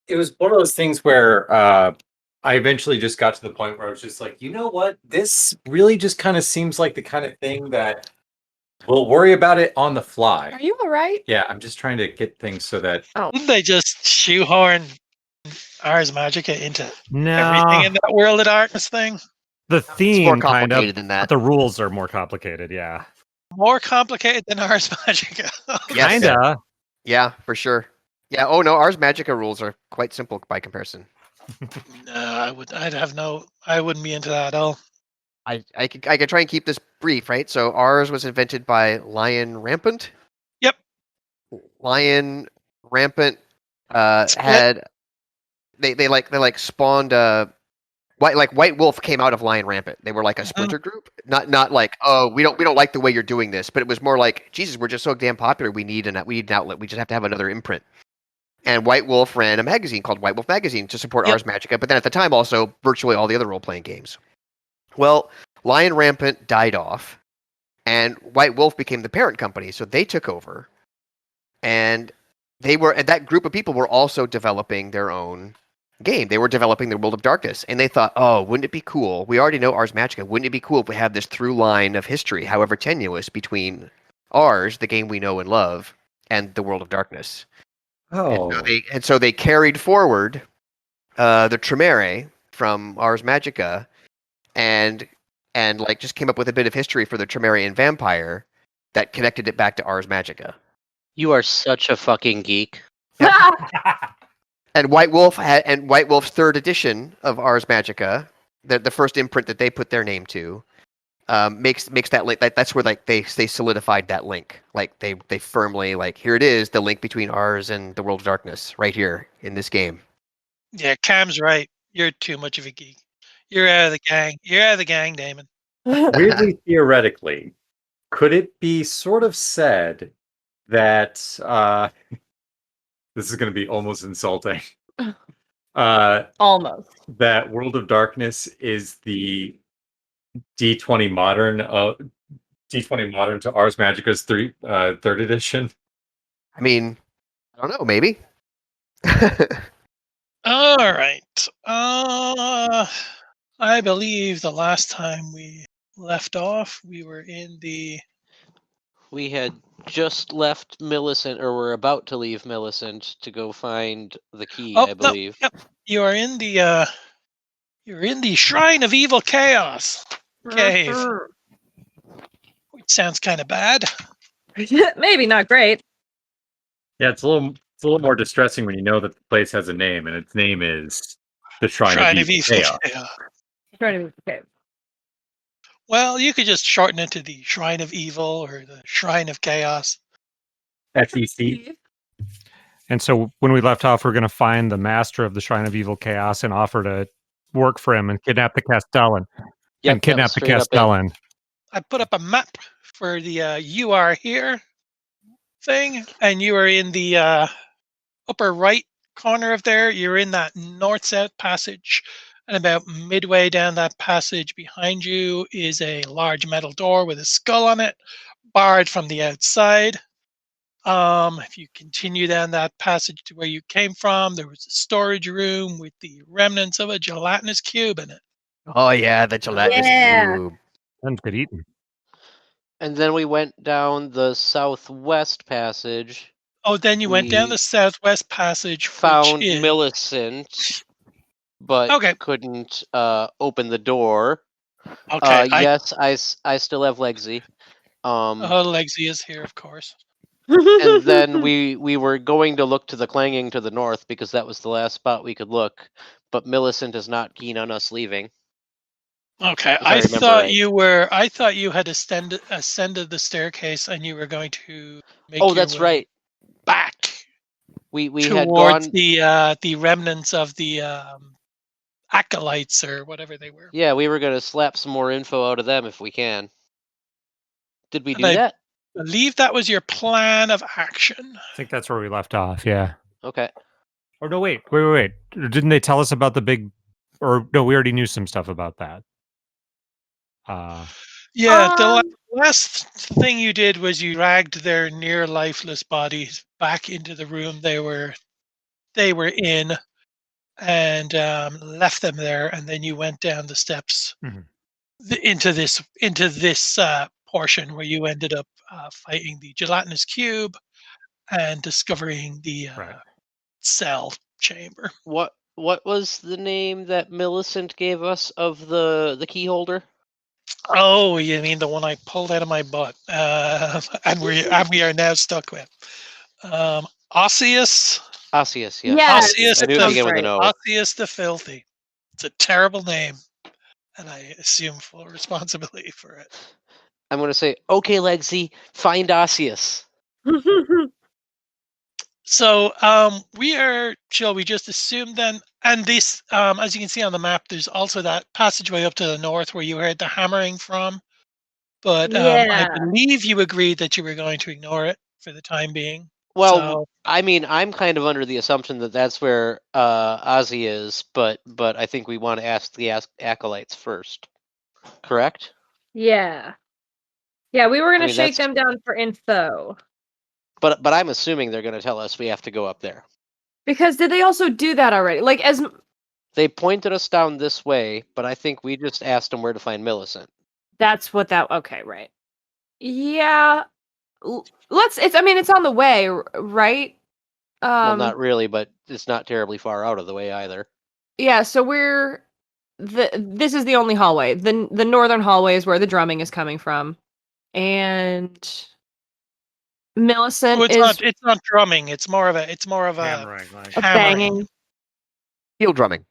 it was one of those things where I eventually just got to the point where I was just like, you know what? This really just kind of seems like the kind of thing that we'll worry about it on the fly. Are you all right? Yeah, I'm just trying to get things so that. Oh, Didn't they just shoehorn Ars Magica into everything No, in that World of Darkness thing? the It's more theme kind of, complicated than that. but the rules are more complicated. Yeah, More complicated than Ars Magica. Yes. kinda. Yeah, for sure. Yeah. Oh no, Ars Magica rules are quite simple by comparison. No, I wouldn't be into that at all. I could try and keep this brief, right? So ours was invented by Lion Rampant. Yep. Lion Rampant Split. had they spawned White Wolf came out of Lion Rampant. They were like a splinter group. Not like, oh, we don't like the way you're doing this, but it was more like, Jesus, we're just so damn popular. We need an outlet. We just have to have another imprint. And White Wolf ran a magazine called White Wolf Magazine to support Ars Magica, but then at the time also virtually all the other role-playing games. Well, Lion Rampant died off, and White Wolf became the parent company, so they took over. And that group of people were also developing their own game. They were developing the World of Darkness, and they thought, oh, wouldn't it be cool? We already know Ars Magica. Wouldn't it be cool if we have this through line of history, however tenuous, between ours, the game we know and love, and the World of Darkness? Oh. And so they carried forward the Tremere from Ars Magica, and like just came up with a bit of history for the Tremerian vampire that connected it back to Ars Magica. You are such a fucking geek. And White Wolf's third edition of Ars Magica, the first imprint that they put their name to, makes that link. That's where like they solidified that link. Like they firmly like, here it is, the link between ours and the World of Darkness, right here in this game. Yeah, Cam's right. You're too much of a geek. You're out of the gang. You're out of the gang, Damon. Weirdly, theoretically, could it be sort of said that this is going to be almost insulting? almost. That World of Darkness is the D20 modern to Ars Magica's third edition. I mean, I don't know, maybe. All right. I believe the last time we left off, we were in the. We had just left Millicent, or were about to leave Millicent to go find the key, I believe. No, yep. You are in the. You're in the Shrine of Evil Chaos cave. Which sounds kind of bad. Maybe not great. Yeah, it's a little more distressing when you know that the place has a name, and its name is the Shrine of Evil Chaos. Shrine of Evil Cave. Well, you could just shorten it to the Shrine of Evil or the Shrine of Chaos. SEC. And so when we left off, we're going to find the master of the Shrine of Evil Chaos and offer to work for him and kidnap the Castellan. Yep, kidnap the Castellan. I put up a map for the You Are Here thing, and you are in the upper right corner of there. You're in that north-south passage, and about midway down that passage behind you is a large metal door with a skull on it, barred from the outside. If you continue down that passage to where you came from, there was a storage room with the remnants of a gelatinous cube in it. Oh yeah, the gelatinous cube. Sounds good eating. And then we went down the southwest passage. Oh, then you went down the southwest passage. Found Millicent, but couldn't open the door. Okay. Yes, I still have Legsy. Legsy is here, of course. And then we were going to look to the clanging to the north because that was the last spot we could look. But Millicent is not keen on us leaving. Okay, I thought you had ascended the staircase and you were going to make that's right. Back. We towards had gone the remnants of the acolytes or whatever they were. Yeah, we were going to slap some more info out of them if we can. Did we do that? I believe that was your plan of action. I think that's where we left off, yeah. Okay. Or no, wait. Didn't they tell us about the big... Or no, we already knew some stuff about that. The last thing you did was you dragged their near lifeless bodies back into the room they were in, and left them there, and then you went down the steps Mhm. into this portion where you ended up fighting the gelatinous cube and discovering the Right. cell chamber. What was the name that Millicent gave us of the key holder? Oh, you mean the one I pulled out of my butt, and we are now stuck with Osseous. Osseous, yes. Yeah, Osseous I knew it sounds began with an right. O. Osseous the Filthy. It's a terrible name, and I assume full responsibility for it. I'm going to say, okay, Legsy, find Osseous. So shall we just assume then, and this, as you can see on the map, there's also that passageway up to the north where you heard the hammering from. But I Yeah. believe you agreed that you were going to ignore it for the time being. Well, So, I mean, I'm kind of under the assumption that that's where Ozzy is, but I think we want to ask the acolytes first. Correct? Yeah. Yeah, we were I gonna mean, shake that's- them down for info. But I'm assuming they're going to tell us we have to go up there. Because did they also do that already? Like as They pointed us down this way, but I think we just asked them where to find Millicent. that's what that okay, right. Yeah. It's I mean it's on the way, right? Well, not really, but it's not terribly far out of the way either. Yeah, so this is the only hallway. The northern hallway is where the drumming is coming from. And Millicent it's is not drumming. It's more of a Hammering, like a hammering, banging. Heel drumming.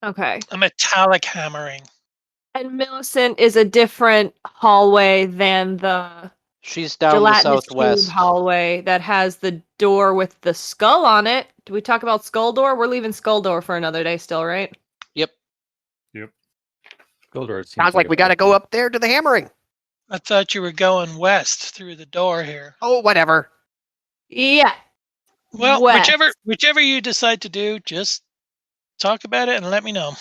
Okay. a metallic hammering. And Millicent is a different hallway than the She's down the gelatinous southwest. cube hallway that has the door with the skull on it. Do we talk about Skull Door? We're leaving Skull Door for another day still, right? Yep. Goldor Sounds like we got to go up there to the hammering. I thought you were going west through the door here. Oh, whatever. Yeah. Well, West. whichever you decide to do, just talk about it and let me know.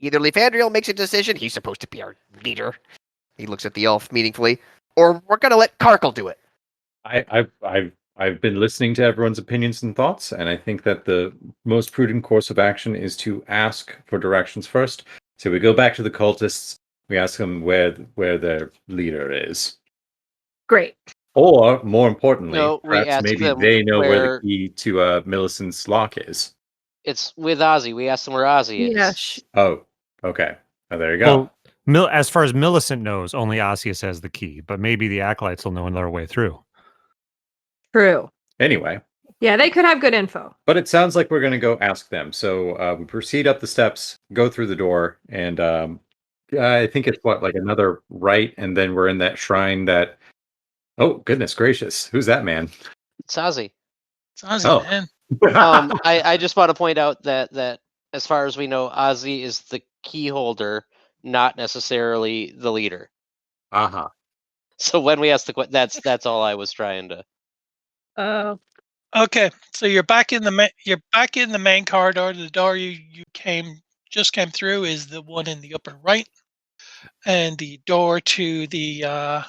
Either Lefandriel makes a decision, he's supposed to be our leader. He looks at the elf meaningfully, or we're gonna let Karkle do it. I've been listening to everyone's opinions and thoughts, and I think that the most prudent course of action is to ask for directions first. So we go back to the cultists. We ask them where their leader is, Great. or more importantly, No, we perhaps ask maybe them they know where where- the key to Millicent's lock is. It's with Ozzy. We asked them where Ozzy is. Yeah. Oh, okay. Oh, there you go. Well, as far as Millicent knows, only Osseous has the key, but maybe the acolytes will know another way through. True. Anyway, Yeah, they could have good info. but it sounds like we're going to go ask them. So we proceed up the steps, go through the door, and I think it's like another right, and then we're in that shrine that. Oh goodness gracious, who's that man? It's Ozzy. Sounds Oh. man. I just want to point out that as far as we know, Ozzy is the key holder, not necessarily the leader. Uh-huh. So when we ask the question, that's all I was trying to. Oh. Okay, so you're back in the main corridor. The door you just came through is the one in the upper right, and the door to the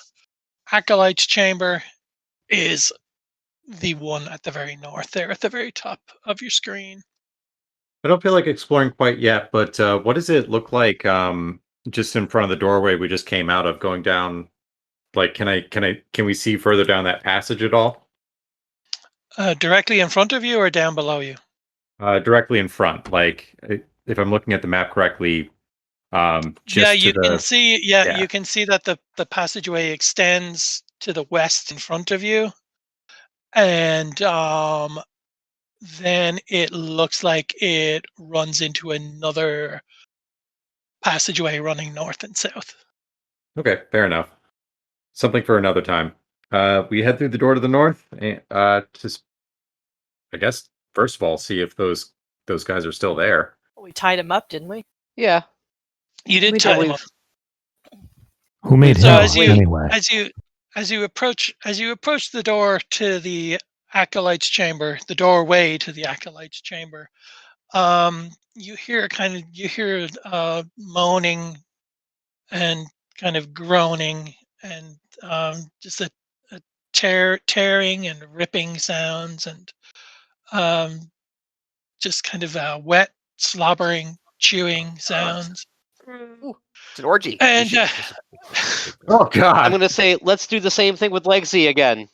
acolyte's chamber is the one at the very north there, at the very top of your screen. I don't feel like exploring quite yet, but what does it look like just in front of the doorway we just came out of, going down? Like, can we see further down that passage at all? Directly in front of you or down below you? Directly in front. Like, if I'm looking at the map correctly, just you to can the, see. yeah. You can see that the passageway extends to the west in front of you, and then it looks like it runs into another passageway running north and south. Okay, fair enough. Something for another time. We head through the door to the north, and just, I guess, first of all, see if those guys are still there. We tied him up, didn't we? Yeah. You did We tie did. them up. Who made So hell as you- anyway? As you approach the door to the acolyte's chamber, the doorway to the acolyte's chamber, you hear moaning and kind of groaning and just a tearing and ripping sounds and just kind of wet slobbering, chewing sounds. It's an orgy. And We should Oh God! I'm gonna say let's do the same thing with Legsy again.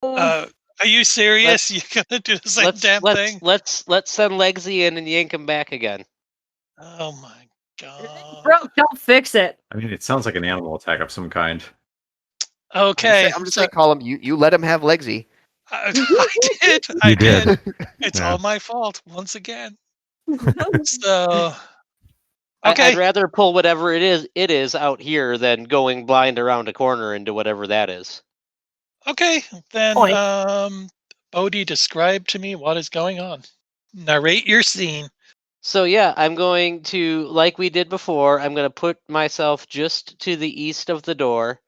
are you serious? You're gonna do the same damn thing? Let's send Legsy in and yank him back again. Oh my god. Bro, don't fix it. I mean, it sounds like an animal attack of some kind. Okay. I'm just saying, Colin, you let him have Legsy. I did. I did. It's all my fault once again. So okay. I'd rather pull whatever it is out here than going blind around a corner into whatever that is. Okay, then Point. Bodhi, describe to me what is going on. Narrate your scene. So yeah, I'm going to, like we did before, I'm going to put myself just to the east of the door,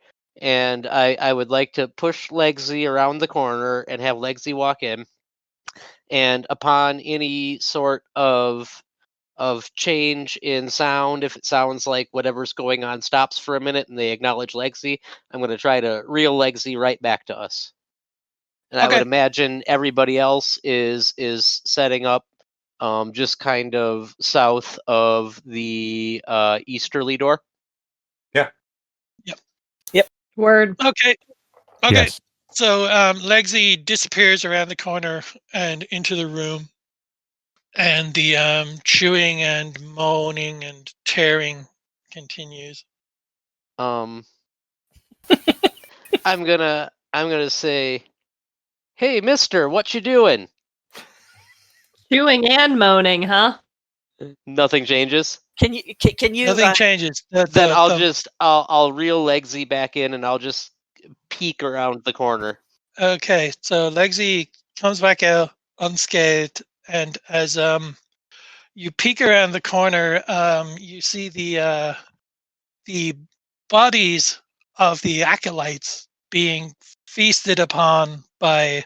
and I would like to push Legsy around the corner and have Legsy walk in. And upon any sort of change in sound, if it sounds like whatever's going on stops for a minute and they acknowledge Legsy, I'm going to try to reel Legsy right back to us. And I Okay. would imagine everybody else is setting up just kind of south of the easterly door. Word. Okay. Yes. So Legsy disappears around the corner and into the room, and the chewing and moaning and tearing continues. I'm gonna say, "Hey, Mister, what you doing?" Chewing and moaning, huh? Nothing changes. Can you Nothing changes. Then I'll reel Legsy back in and I'll just peek around the corner. Okay, so Legsy comes back out unscathed, and as you peek around the corner, you see the bodies of the acolytes being feasted upon by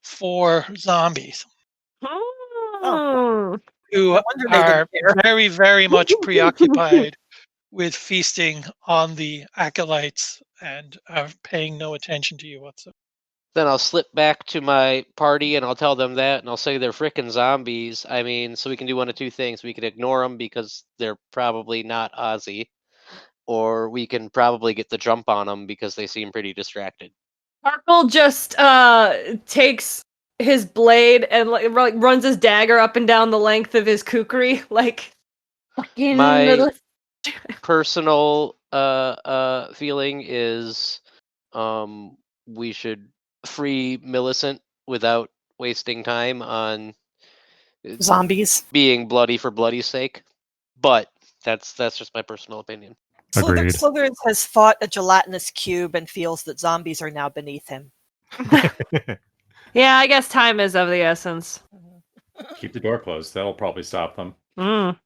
4 zombies Oh. who No wonder they are didn't care. very, very much preoccupied with feasting on the acolytes and are paying no attention to you whatsoever. Then I'll slip back to my party and I'll tell them that, and I'll say they're frickin' zombies. I mean, so we can do one of two things. We can ignore them because they're probably not Ozzy, or we can probably get the jump on them because they seem pretty distracted. Sparkle just takes his blade and like runs his dagger up and down the length of his kukri, like fucking My- little. Personal feeling is we should free Millicent without wasting time on Zombies. being bloody for bloody's sake. But that's just my personal opinion. Agreed. Slytherin has fought a gelatinous cube and feels that zombies are now beneath him. Yeah, I guess time is of the essence. Keep the door closed. That'll probably stop them. Mm.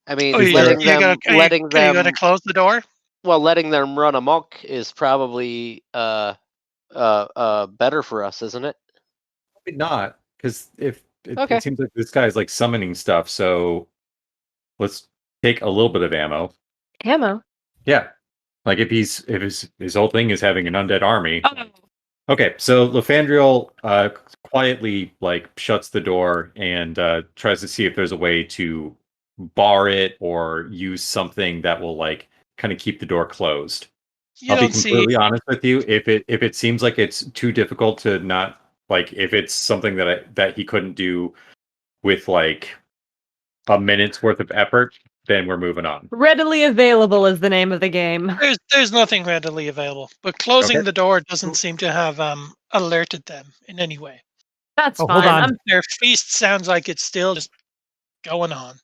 I mean, Oh, letting them are you gonna close the door? letting them run amok is probably better for us, isn't it? Probably not, because if Okay. it seems like this guy's like summoning stuff, so let's take a little bit of ammo. Ammo. Yeah, like if his whole thing is having an undead army. Oh. Okay, so Lefandriel quietly like shuts the door and tries to see if there's a way to bar it or use something that will like kind of keep the door closed. You I'll be don't see. completely honest with you. If it seems like it's too difficult to not like, if it's something that he couldn't do with like a minute's worth of effort, then we're moving on. Readily available is the name of the game. There's nothing readily available, but closing Okay. the door doesn't seem to have alerted them in any way. That's Oh, fine. hold on. Their feast sounds like it's still just going on.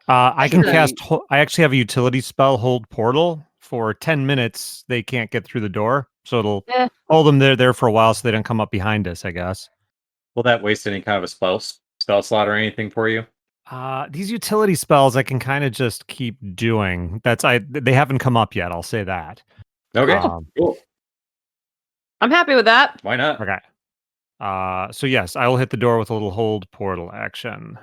I can Sure. cast. I actually have a utility spell, Hold Portal. For 10 minutes, they can't get through the door, so it'll Eh. hold them there for a while, so they don't come up behind us. I guess. Will that waste any kind of a spell slot or anything for you? These utility spells I can kind of just keep doing. They haven't come up yet. I'll say that. Okay, cool. I'm happy with that. Why not? Okay. So yes, I will hit the door with a little Hold Portal action.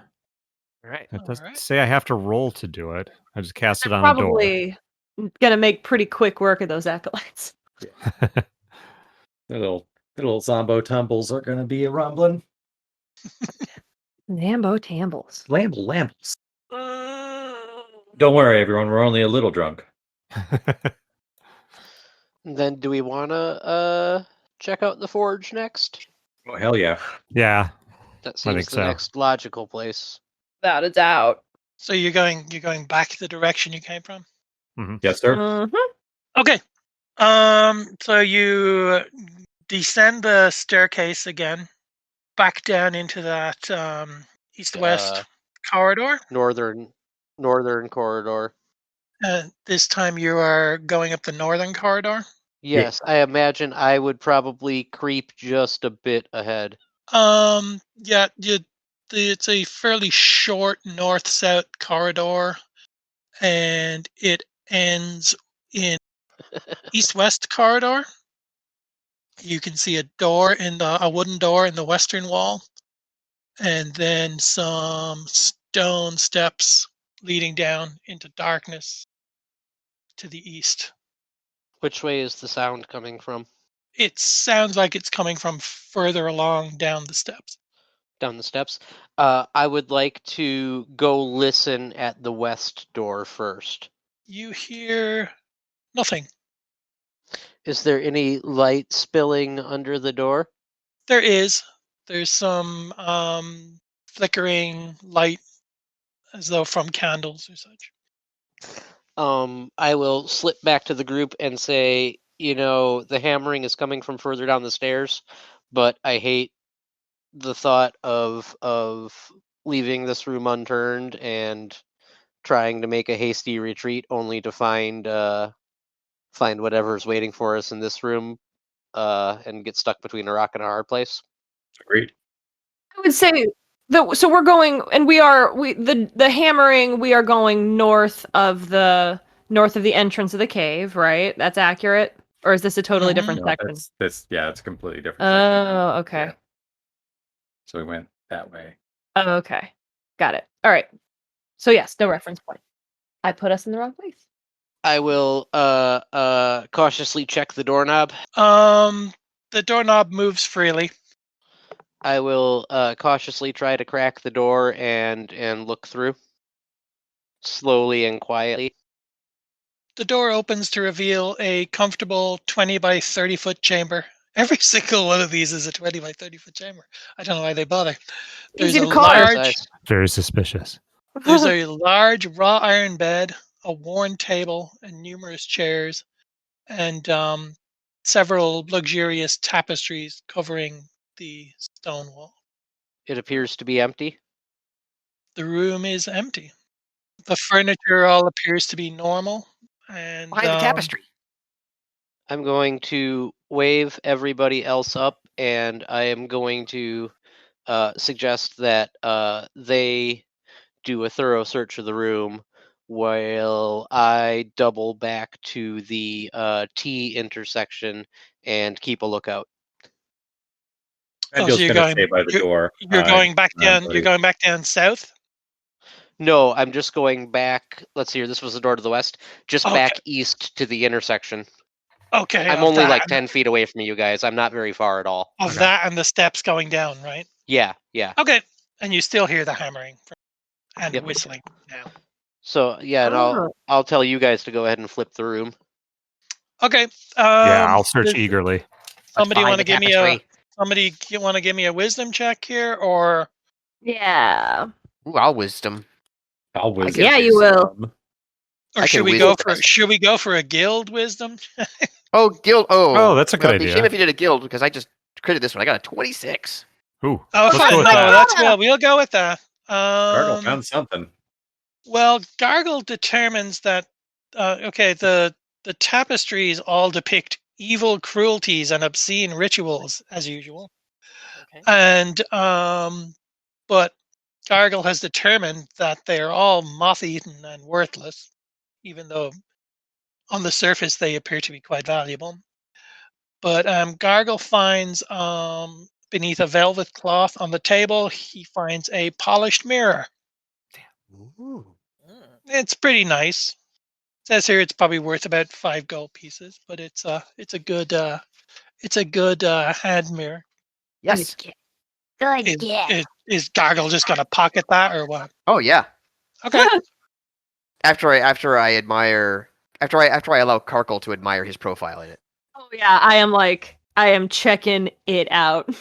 All right. It doesn't Alright. say I have to roll to do it. I just cast it I'm on the door. probably gonna make pretty quick work of those acolytes. The little zombo tumbles are gonna be a rumbling. Nambo Tambles. Lambles. Don't worry, everyone. We're only a little drunk. Then do we want to check out the forge next? Oh, hell yeah. Yeah. That I seems think the so. next logical place. Without a doubt. So you're going back the direction you came from. Yes, sir. Mhm. Okay. So you descend the staircase again, back down into that east-west corridor. Northern corridor. This time you are going up the northern corridor. Yes, I imagine I would probably creep just a bit ahead. Yeah, it's a fairly short north-south corridor, and it ends in east-west corridor. You can see a wooden door in the western wall, and then some stone steps leading down into darkness to the east. Which way is the sound coming from? It sounds like it's coming from further along down the steps. Down the steps. I would like to go listen at the west door first. You hear nothing. Is there any light spilling under the door? There's some flickering light as though from candles or such. I will slip back to the group and say, the hammering is coming from further down the stairs, but I hate the thought of leaving this room unturned and trying to make a hasty retreat only to find whatever's waiting for us in this room and get stuck between a rock and a hard place. Agreed. I would say so we're going, and the hammering. We are going north of the entrance of the cave, right? That's accurate, or is this a totally different No, section? it's a completely different Oh, okay. Yeah. So we went that way. Oh, okay. Got it. All right. So yes, no reference point. I put us in the wrong place. I will cautiously check the doorknob. The doorknob moves freely. I will cautiously try to crack the door and look through slowly and quietly. The door opens to reveal a comfortable 20 by 30 foot chamber. Every single one of these is a 20 by 30 foot chamber. I don't know why they bother. There's Easy a to call. large, Very suspicious. there's a large wrought iron bed, a worn table, and numerous chairs, and several luxurious tapestries covering the stone wall. It appears to be empty. The room is empty. The furniture all appears to be normal, and Behind the tapestry. I'm going to wave everybody else up, and I am going to suggest that they do a thorough search of the room while I double back to the T intersection and keep a lookout. so Edgil's you're gonna going- stay by the door. You're going back down. buddy. You're going back down south. No, I'm just going back. Let's see here. This was the door to the west. Just Okay. back east to the intersection. Okay. I'm of only that like and- 10 feet away from you guys. I'm not very far at all. of that and the steps going down, right? Yeah. Okay. And you still hear the hammering and Yep. whistling now. So yeah, and I'll tell you guys to go ahead and flip the room. Okay. Yeah, I'll search does eagerly. Somebody Behind want to the give me tapestry. a wisdom check here, or Yeah. Ooh, I'll wisdom. I'll whiz Yeah, it. you will. I should can we wisdom go for test. should we go for a guild wisdom? Oh, guild. Oh, that's a good well, it'd be a idea. shame if you did a guild because I just critted this one. I got a 26. Ooh, Oh, let's fine. go with No, that. that's we'll go with that. Gargle found something. Well, Gargle determines that the tapestries all depict evil cruelties and obscene rituals as usual, Okay. and but Gargle has determined that they are all moth-eaten and worthless, even though on the surface they appear to be quite valuable. But Gargle finds beneath a velvet cloth on the table, he finds a polished mirror. Ooh. Mm. It's pretty nice. It says here it's probably worth about 5 gold pieces, but it's a good hand mirror. Yes. Is Gargle just gonna pocket that or what? Oh yeah. Okay. After I allow Karkle to admire his profile in it. Oh yeah, I am checking it out.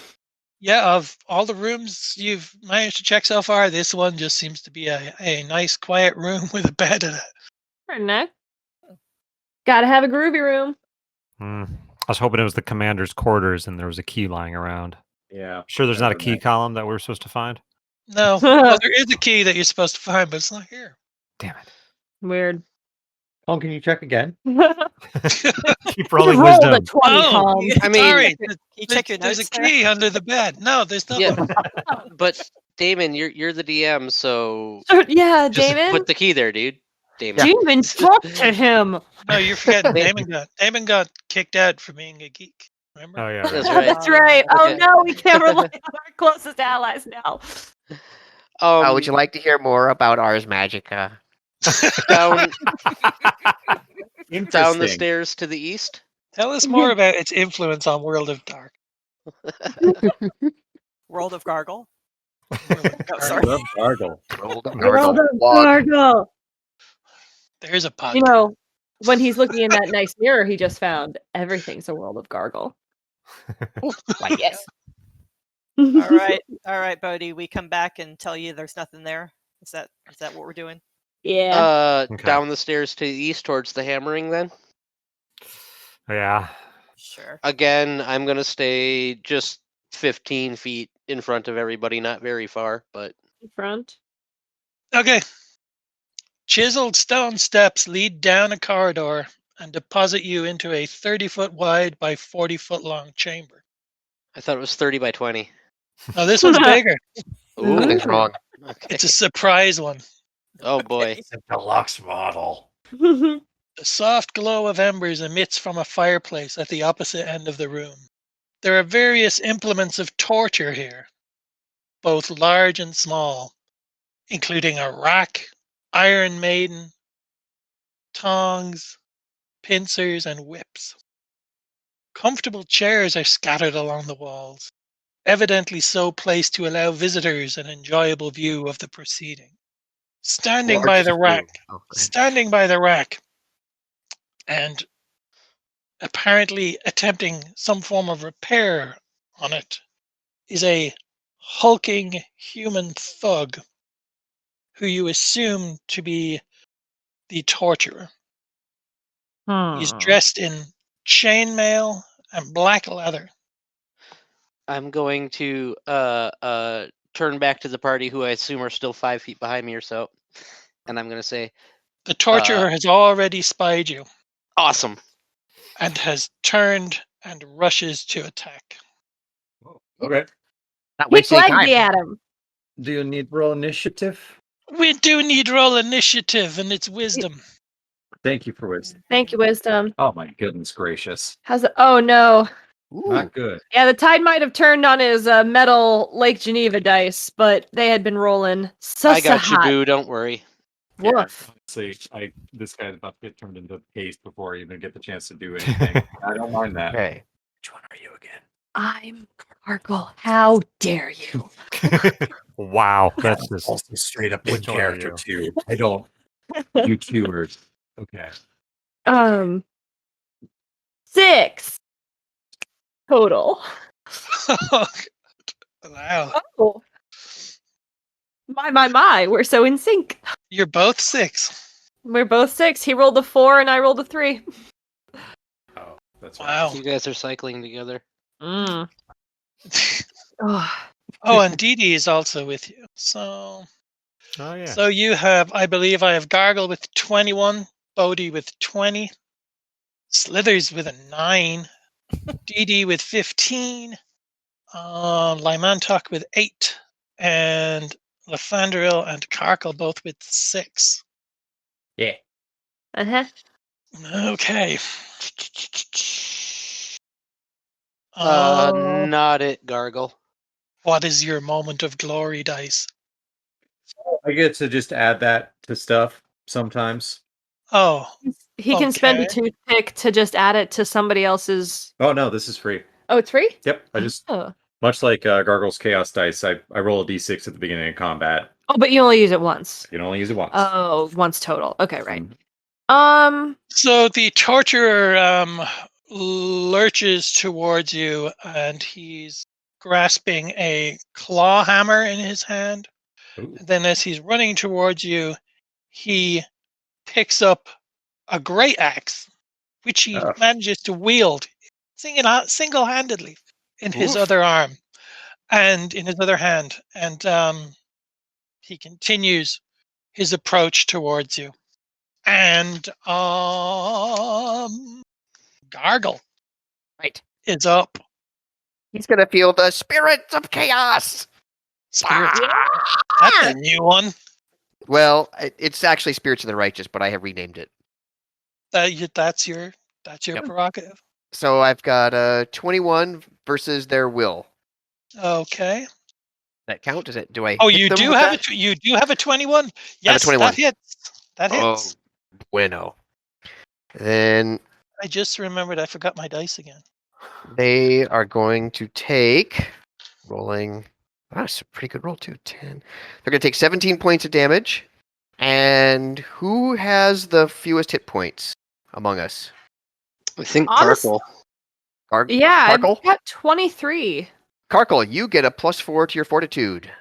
Yeah, of all the rooms you've managed to check so far, this one just seems to be a nice, quiet room with a bed in it. Pretty nice. Gotta have a groovy room. I was hoping it was the commander's quarters and there was a key lying around. Yeah. Sure, there's not a Never key mind. column that we're supposed to find. No, well, there is a key that you're supposed to find, but it's not here. Damn it! Weird. Colin, can you check again? Keep rolling Roll wisdom. the 20, Oh, Tom. I mean, Sorry, Can you check your there's a notes there? key under the bed. No, there's nothing. Yeah, but Damon, you're the DM, so Yeah, just Damon. put the key there, dude. Damon. Damon, talk to him. No, you're forgetting. Damon got kicked out for being a geek. Remember? Oh yeah. That's right. That's right. Oh Okay. no, we can't rely on our closest allies now. Would you like to hear more about Ars Magica? down Interesting. the stairs to the east? Tell us more about its influence on World of Dark. World of Gargle. Dark. sorry. Love Gargle. World of World Gargle. of Log. Gargle. There's a podcast. You know, when he's looking in that nice mirror he just found, everything's a world of Gargle. Why, yes. All right, Bodhi. We come back and tell you there's nothing there. Is that what we're doing? Yeah. Okay. Down the stairs to the east towards the hammering then? Yeah. Sure. Again, I'm gonna stay just 15 feet in front of everybody, not very far, but In front. Okay. Chiseled stone steps lead down a corridor and deposit you into a 30-foot wide by 40-foot long chamber. I thought it was 30 by 20. Oh, this one's bigger. Ooh, Something's wrong. okay. It's a surprise one. Oh boy. It's a deluxe model. The soft glow of embers emits from a fireplace at the opposite end of the room. There are various implements of torture here, both large and small, including a rack, Iron Maiden, tongs, pincers, and whips. Comfortable chairs are scattered along the walls, evidently so placed to allow visitors an enjoyable view of the proceeding. Standing by the rack, and apparently attempting some form of repair on it, is a hulking human thug who you assume to be the torturer. He's dressed in chainmail and black leather. I'm going to turn back to the party, who I assume are still 5 feet behind me or so, and I'm going to say, The torturer has already spied you awesome. and has turned and rushes to attack. Okay. Not Kick wasting time. Leggy at him. Do you need roll initiative? We do need roll initiative, and it's wisdom. Thank you for wisdom. Thank you, Wisdom. Oh my goodness gracious. How's it? Oh no. Ooh. Not good. Yeah, the tide might have turned on his metal Lake Geneva dice, but they had been rolling so I got you, hot. boo. Don't worry. Woof. Honestly, this guy's about to get turned into paste before I even get the chance to do anything. I don't mind that. Okay. Which one are you again? I'm Gargle. How dare you? Wow, that's I'm just also straight up Which in one are character too. I don't. You two are okay. 6 total. Wow. Oh. My. We're so in sync. You're both 6. We're both 6. He rolled a 4 and I rolled a 3. Oh, that's Wow. You guys are cycling together. Oh. Oh, and Dee Dee is also with you. So oh yeah. So you have, I believe I have Gargle with 21, Bodhi with 20, Slithers with a 9, Dee Dee with 15, Lymantok with 8, and Lefandril and Karkle both with 6. Yeah. Uh-huh. Okay. Oh. Not it, Gargle. What is your moment of glory, dice? I get to just add that to stuff sometimes. Oh, He can spend a Okay. toothpick to just add it to somebody else's. Oh no, this is free. Oh, it's free? Yep. I just Oh. Much like Gargle's Chaos Dice, I roll a d6 at the beginning of combat. Oh, but you only use it once. You can only use it once. Oh, once total. Okay, right. So the torturer lurches towards you, and he's grasping a claw hammer in his hand. Ooh. And then as he's running towards you, he picks up a great axe, which he manages to wield single-handedly in his other arm and in his other hand. And he continues his approach towards you. And Gargle Right. is up. He's gonna feel the spirits of chaos. Spirits. That's a new one. Well, it's actually Spirits of the Righteous, but I have renamed it. That's your Yep. prerogative. So I've got 21 versus their will. Okay. That count? Does it? Do I? Oh, hit you them do with have that? you do have a 21. Yes, 21. that hits. That hits. Oh, bueno. Then I just remembered I forgot my dice again. they are going to take rolling. Wow, that's a pretty good roll too. 10. They're going to take 17 points of damage. And who has the fewest hit points among us? I think Honest- Carkle. Yeah, Carkle? I've got 23. Carkle, you get a +4 to your fortitude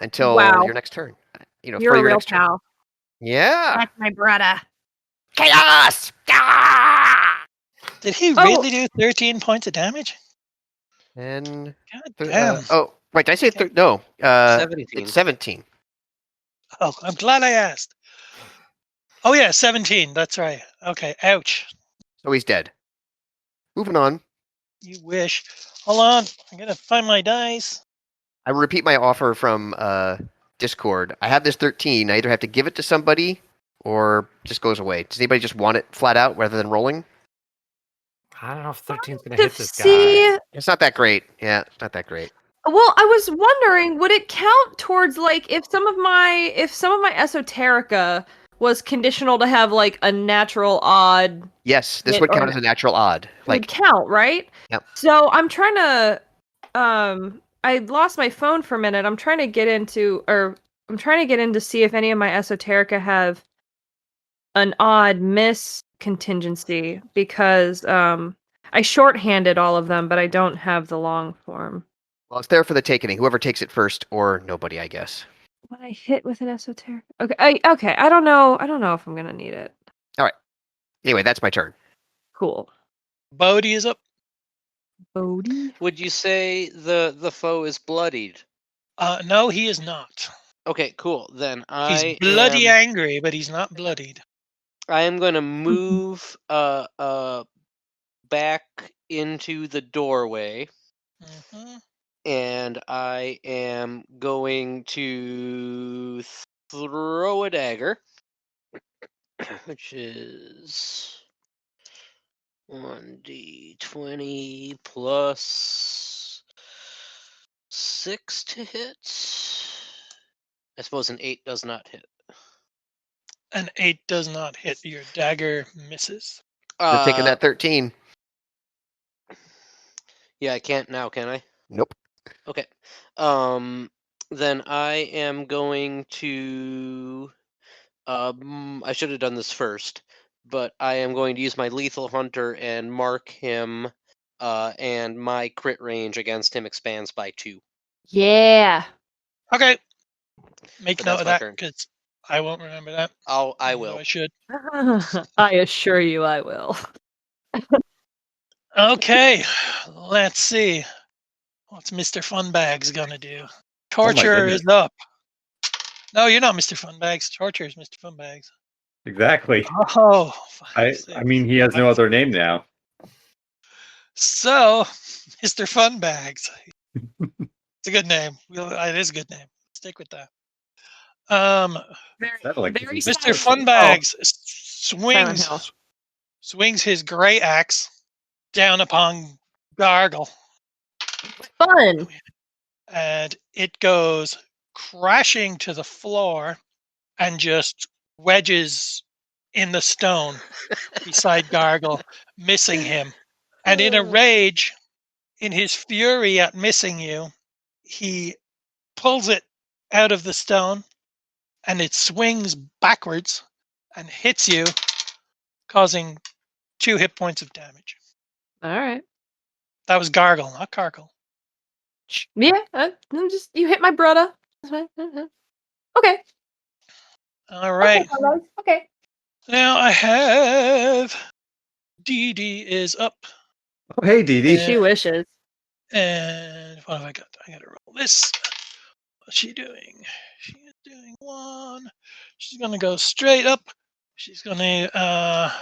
until Wow. your next turn. You're for a your real next turn. pal. Yeah. That's my brother. Chaos! Ah! Did he Oh. really do 13 points of damage? And God damn. oh, wait, did I say no? 17. It's 17. Oh, I'm glad I asked. Oh yeah, 17. That's right. Okay. Ouch. So he's dead. Moving on. You wish. Hold on. I'm gonna find my dice. I repeat my offer from Discord. I have this 13. I either have to give it to somebody or just goes away. Does anybody just want it flat out rather than rolling? I don't know if 13's going to To hit this see, guy. It's not that great. Yeah, it's not that great. well, I was wondering, would it count towards like if some of my esoterica was conditional to have like a natural odd Yes, this It- would count or- as a natural odd. would Like, count, right? Yep. So I'm trying to I lost my phone for a minute. I'm trying to get into see if any of my esoterica have an odd miss contingency because I shorthanded all of them, but I don't have the long form. well, it's there for the taking. Whoever takes it first, or nobody, I guess. When I hit with an esoteric, okay, I don't know if I'm gonna need it. Anyway, that's my turn. Cool. Bodhi is up. Bodhi. Would you say the foe is bloodied? No, he is not. Okay, cool. Then He's bloody angry, but he's not bloodied. I am going to move back into the doorway, hmm and I am going to throw a dagger, which is 1d20 plus 6 to hit. I suppose an 8 does not hit. An 8 does not hit. Your dagger misses. You're taking that 13. Yeah, I can't now, can I? Nope. Okay. Then I am going to. I should have done this first, but I am going to use my lethal hunter and mark him, and my crit range against him expands by 2. Yeah. Okay. Make But note that's of my that turn. because I won't remember that. I even though will. I should. I assure you I will. Okay. Let's see. What's Mr. Funbags gonna do? Torture goodness. is up. No, you're not Mr. Funbags. Torture is Mr. Funbags. Exactly. Oh, I mean, he has no other name now. So, Mr. Funbags. It's a good name. It is a good name. Stick with that. That like Very Mr. Silent Funbags Silent Hill. swings his great axe down upon Gargle, Fun. and it goes crashing to the floor and just wedges in the stone beside Gargle, missing him. And in a rage, in his fury at missing you, he pulls it out of the stone and it swings backwards and hits you, causing 2 hit points of damage. All right. That was gargle, not carkle. Yeah, you hit my brother. That's fine. Okay. All right. Okay. Now I have Dee Dee is up. Oh, hey, Dee Dee. She wishes. And what have I got? I gotta roll this. What's she doing? She is doing 1. She's gonna go straight up. She's gonna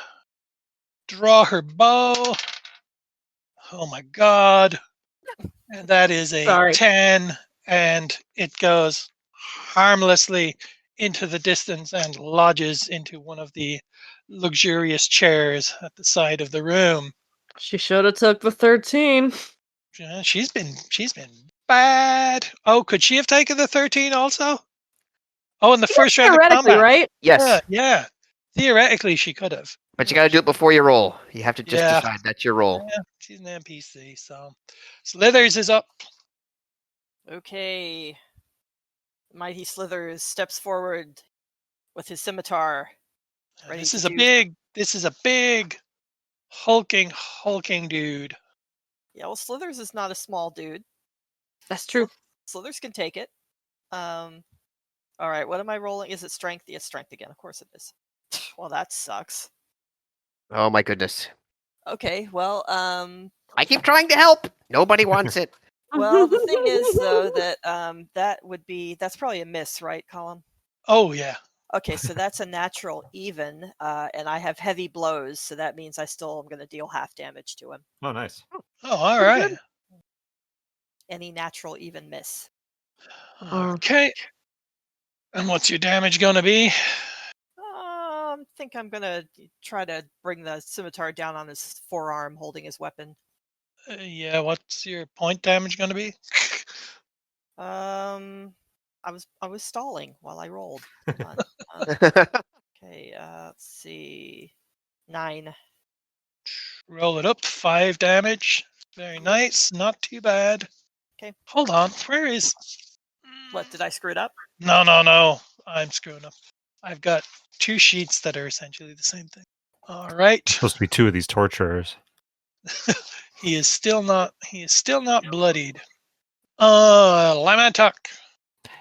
draw her bow. Oh my god. And that is a Sorry. 10, and it goes harmlessly into the distance and lodges into one of the luxurious chairs at the side of the room. She should have took the 13. Yeah, she's been bad. Oh, could she have taken the 13 also? Oh, in the first round of Theoretically, combat. right? Yes, Yeah. Theoretically, she could have. but you got to do it before you roll. You have to just Yeah. decide that's your roll. Yeah, she's an NPC, so Slithers is up. Okay. Mighty Slithers steps forward with his scimitar. Ready This to is a big hulking dude. Yeah, well, Slithers is not a small dude. That's true. Slithers can take it. All right, what am I rolling? Is it strength? Yes, strength again. Of course it is. Well, that sucks. Oh my goodness! Okay, well, I keep trying to help. Nobody wants it. well, the thing is though that that's probably a miss, right, Colin? Oh yeah. Okay, so that's a natural even, and I have heavy blows, so that means I still am going to deal half damage to him. Oh, nice. Oh, all right. Any natural even miss. Okay. And what's your damage gonna be? I think I'm going to try to bring the scimitar down on his forearm, holding his weapon. Yeah, what's your point damage gonna be? I was stalling while I rolled. Hold on. Okay, let's see. 9. Roll it up. 5 damage. Very nice. Not too bad. Okay. Hold on. Where is? What, did I screw it up? No. I'm screwing up. I've got 2 sheets that are essentially the same thing. All right. Supposed to be 2 of these torturers. He is still not bloodied. Lamantuck.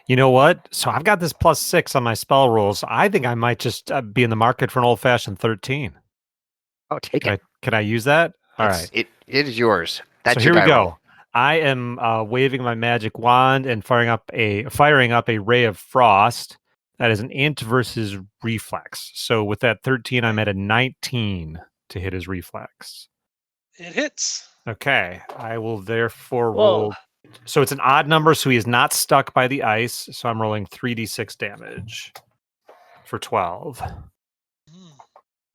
You know what? So I've got this +6 on my spell rolls. I think I might just be in the market for an old-fashioned 13. Oh, take it. Can I use that? All right. It is yours. That's So here your we die go. roll. I am waving my magic wand and firing up a ray of frost. That is an int versus reflex. So with that 13, I'm at a 19 to hit his reflex. It hits. Okay, I will therefore Whoa. roll. So it's an odd number, so he is not stuck by the ice. So I'm rolling 3d6 damage for 12. Hmm.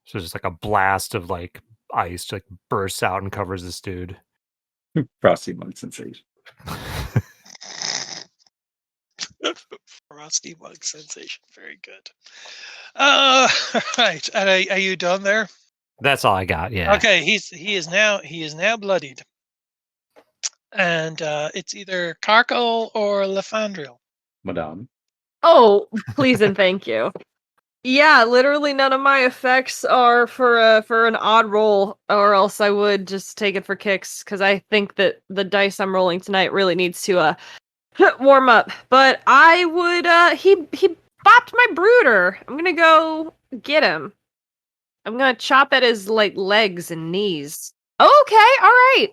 So just like a blast of like ice like bursts out and covers this dude. Frosty Mug sensation. Frosty Mug sensation. Very good. Right. And are you done there? That's all I got. Yeah. Okay. He is now bloodied, and it's either Carkle or Lefandriel. Madame. Oh, please and thank you. Yeah, literally none of my effects are for an odd roll, or else I would just take it for kicks, because I think that the dice I'm rolling tonight really needs to warm up. But I would he bopped my brooder. I'm gonna go get him. I'm gonna chop at his like legs and knees. Okay, alright.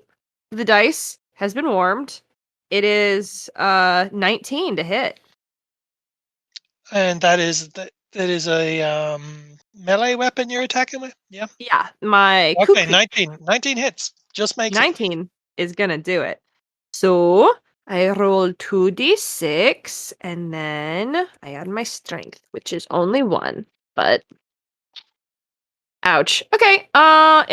The dice has been warmed. It is 19 to hit. And that is a melee weapon you're attacking with? Yeah. Yeah, my Okay, kukri. 19 hits. Just makes it. 19 is gonna do it. So I roll 2d6 and then I add my strength, which is only 1, but ouch. Okay,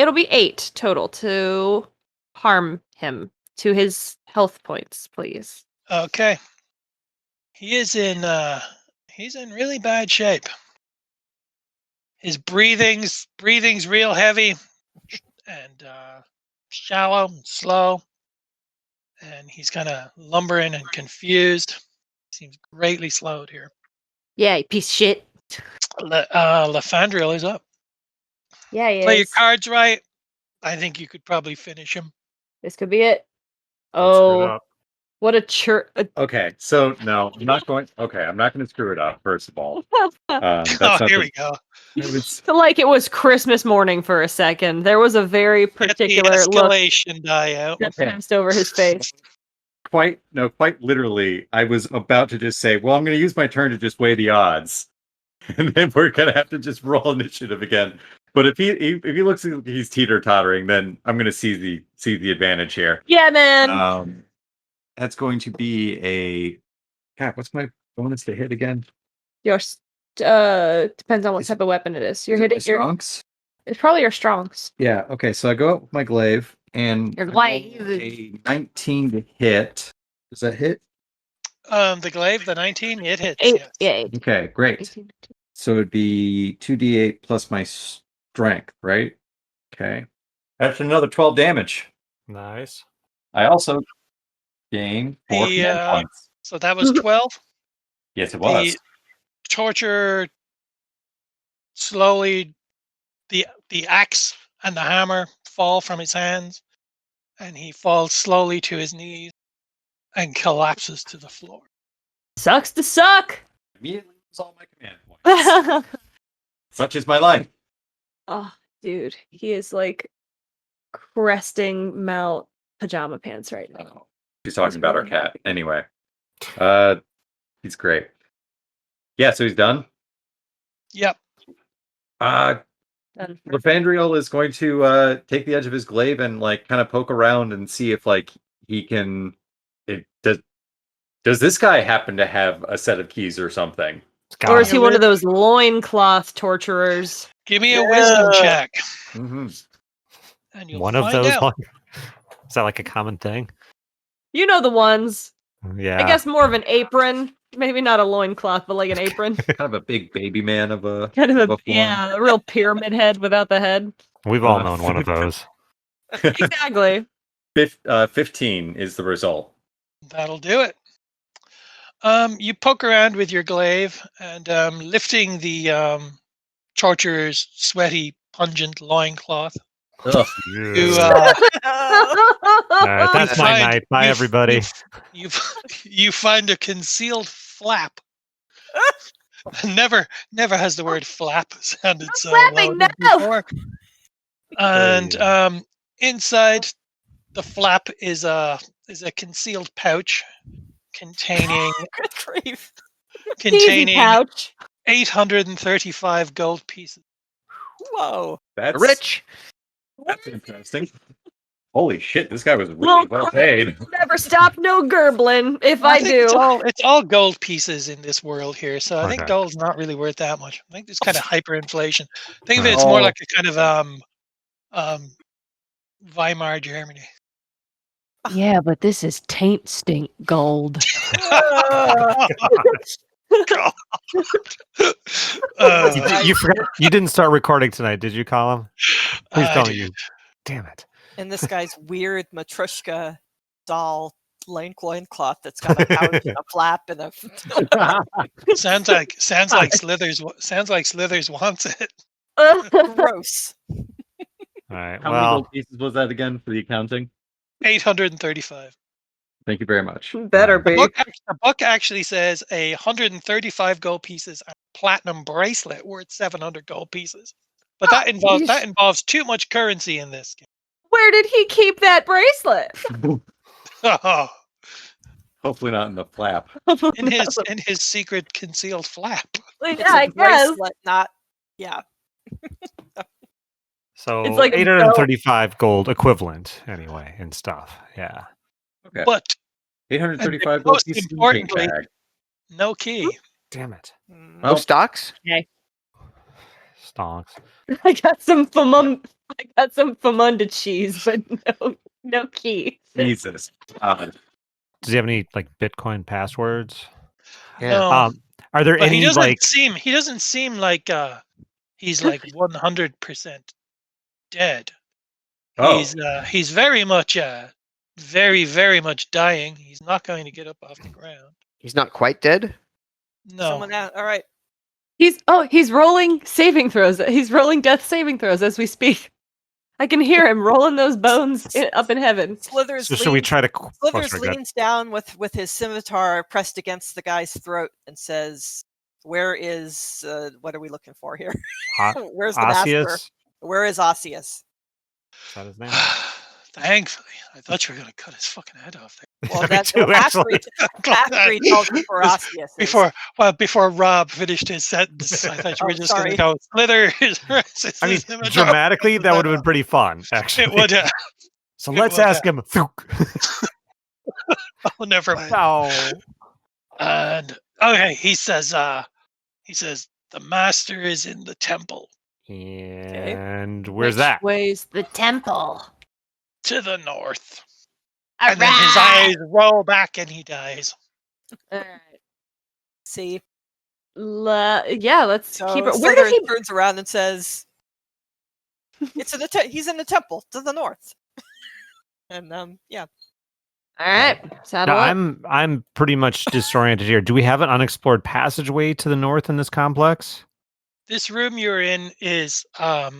it'll be 8 total to harm him to his health points, please. Okay. He's in really bad shape. His breathing's real heavy and shallow and slow. and he's kind of lumbering and confused. Seems greatly slowed here. Yeah, you piece of shit. Lefandriel is up. Yeah, he Play your is. cards right. I think you could probably finish him. This could be it. Let's screw it Oh, up. what a church. Okay, so no, I'm not going. Okay, I'm not going to screw it up. First of all, that's Oh, not here the- we go. It's Like it was Christmas morning for a second. There was a very Get the particular look escalation die out. that passed over his face. quite literally. I was about to just say, well, I'm going to use my turn to just weigh the odds, and then we're going to have to just roll initiative again. But if he looks like he's teeter tottering, then I'm going to seize the advantage here. Yeah, man. That's going to be a. God, what's my bonus to hit again? Your depends on what type of weapon it is. You're hitting your. Strongs. It's probably your strongs. Yeah. Okay. So I go up with my glaive and Your I roll glaive. a 19 to hit. Does that hit? The glaive, the 19, it hits. Eight. Yes. Yeah. 18. Okay. Great. 18. So it'd be 2d8 plus my strength, right? Okay. That's another 12 damage. Nice. I also gain 4 The, command points. So that was 12. Yes, it was. The torture slowly, the axe and the hammer fall from his hands, and he falls slowly to his knees and collapses to the floor. Sucks to suck. Immediately lose all my command points. Such is my life. Oh, dude, he is like cresting Mount Pajama Pants right now. Oh, she's talking about our cat. Anyway, he's great. Yeah, so he's done. Yep. Done. Lefandriel is going to take the edge of his glaive and like kind of poke around and see if like he can. Does this guy happen to have a set of keys or something? Or is he one of those loincloth torturers? Give me a wisdom check, Mm-hmm. and you'll One of find those. out. Is that like a common thing? You know the ones. Yeah. I guess more of an apron. Maybe not a loincloth, but like an apron. Kind of a big baby man of a Kind of of a form. a real pyramid head without the head. We've all known one of those. Exactly. 15 is the result. That'll do it. You poke around with your glaive and lifting the torturer's sweaty, pungent loincloth. Ugh. You, All right, that's my find- night. Bye, you- everybody. you find a concealed flap. Never has the word flap sounded so flapping, loaded no! before. And inside the flap is a concealed pouch containing Good grief. Easy containing pouch. 835 gold pieces. Whoa. That's Rich. That's interesting. Holy shit, this guy was really Well, well paid. Never stop no gurgling if I think do. it's all gold pieces in this world here, so I think Okay. gold's not really worth that much. I think there's kind of hyperinflation. Think of it as more like a kind of Weimar Germany. Yeah, but this is taint stink gold. God. You forgot. You didn't start recording tonight, did you, Colin? Please I tell me did. you. Damn it. And this guy's weird Matryoshka doll loincloth that's got a pouch and a flap and a. sounds like Slithers wants it. Gross. All right. How many Well, gold pieces was that again for the accounting? 835. Thank you very much. Better The be. book actually says 135 gold pieces and a platinum bracelet worth 700 gold pieces. But that involves too much currency in this game. Where did he keep that bracelet? Hopefully not in the flap. in his secret concealed flap. It's Yeah, I a guess. bracelet, not. Yeah. so It's like a 835 gold equivalent, anyway, and stuff. Yeah. Okay. But 835 And gold most pieces in the importantly- bag. no key. Damn it. Mm. No stocks. Stonks. I got some famunda cheese, but no key. Jesus. Does he have any like Bitcoin passwords? Yeah. No. Are there But any he doesn't like? seem like he's like 100% dead. Oh. He's very much very, very much dying. He's not going to get up off the ground. He's not quite dead. No. Someone out. All right. He's rolling saving throws. He's rolling death saving throws as we speak. I can hear him rolling those bones up in heaven. Slithers So should we try to? Slithers sorry, go ahead. leans down with his scimitar pressed against the guy's throat and says, "Where is what are we looking for here? Where's the master? Osseous? Where is Osseous?" Is that his name? Thankfully, I thought you were going to cut his fucking head off there. Well, Me that's too, actually. after he tells us where Osseous is. Before Rob finished his sentence, I thought you were just going to sorry. go Slither. I mean, dramatically, that would have been pretty fun, actually. It would have. So it let's would ask him. Oh, never mind. Oh. And okay, he says the master is in the temple And where's Which that? way's the temple? to the north. All And then his right. eyes roll back and he dies. All right. See, Yeah, let's so keep it. Where Slithers does he? turns around and says, "It's in the he's in the temple to the north." And yeah. All right, saddle No, up. I'm pretty much disoriented here. Do we have an unexplored passageway to the north in this complex? This room you're in is a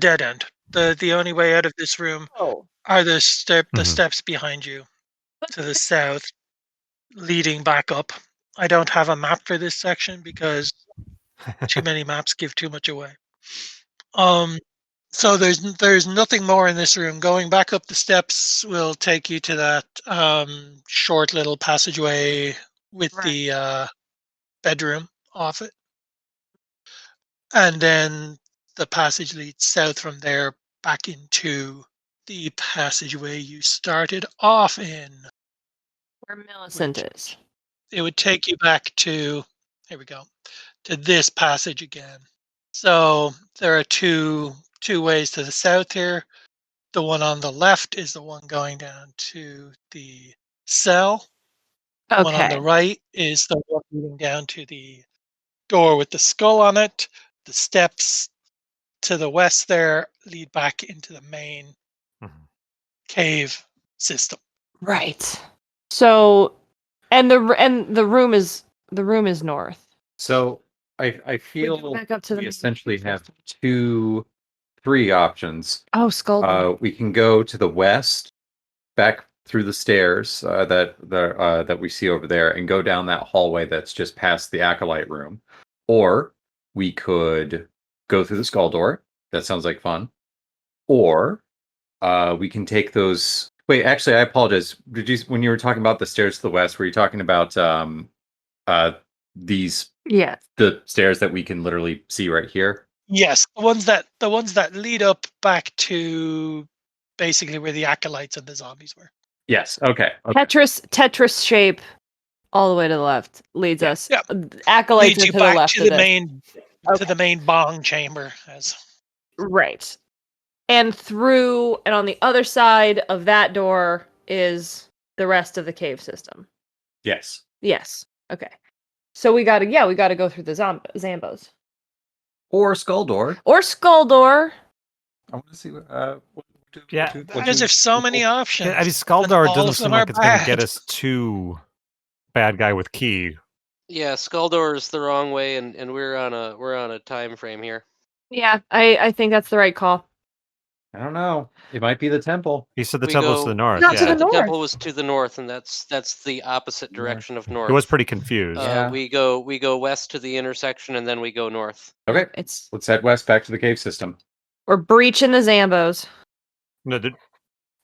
dead end. The only way out of this room Oh, are the Mhm. steps behind you to the south, leading back up. I don't have a map for this section because too many maps give too much away. So there's nothing more in this room. Going back up the steps will take you to that short little passageway with the bedroom off it, and then the passage leads south from there back into the passageway you started off in. Where Millicent is. It would take you back to, here we go, to this passage again. So there are two ways to the south here. The one on the left is the one going down to the cell. The one on the Okay. right is the one leading down to the door with the skull on it. The steps to the west there lead back into the main Mhm. cave system. Right. So, and the room is north. So I We feel go back up to the we main essentially cave have system. 3 options. Oh, skull. We can go to the west, back through the stairs that we see over there, and go down that hallway that's just past the acolyte room, or we could go through the skull door. That sounds like fun. Or we can take those. Wait, actually, I apologize. Did you, when you were talking about the stairs to the west, were you talking about these Yeah. the stairs that we can literally see right here? Yes, the ones that lead up back to basically where the acolytes and the zombies were. Yes. Okay. Tetris shape, all the way to the left leads Yeah. us. Yep. Acolytes Leads are you to the back left to of the this. main Okay. to the main bong chamber. As Right. And on the other side of that door is the rest of the cave system. Yes. Yes. Okay. So we gotta go through the Zambos. Or skull door. Or skull door. I want to see what. Yeah. because there's so many options. I mean, Skull and Door all doesn't of seem them like are it's going to bad. get us to bad guy with key. Yeah, Skull Door is the wrong way, and we're on a time frame here. Yeah, I think that's the right call. I don't know. It might be the temple. He said the We temple's to go- the north. Not to yeah. the The temple north. was to the north, and that's the opposite direction of north. He was pretty confused. Yeah. We go west to the intersection, and then we go north. Okay. It's Let's head west back to the cave system. we're breaching the Zambos. No,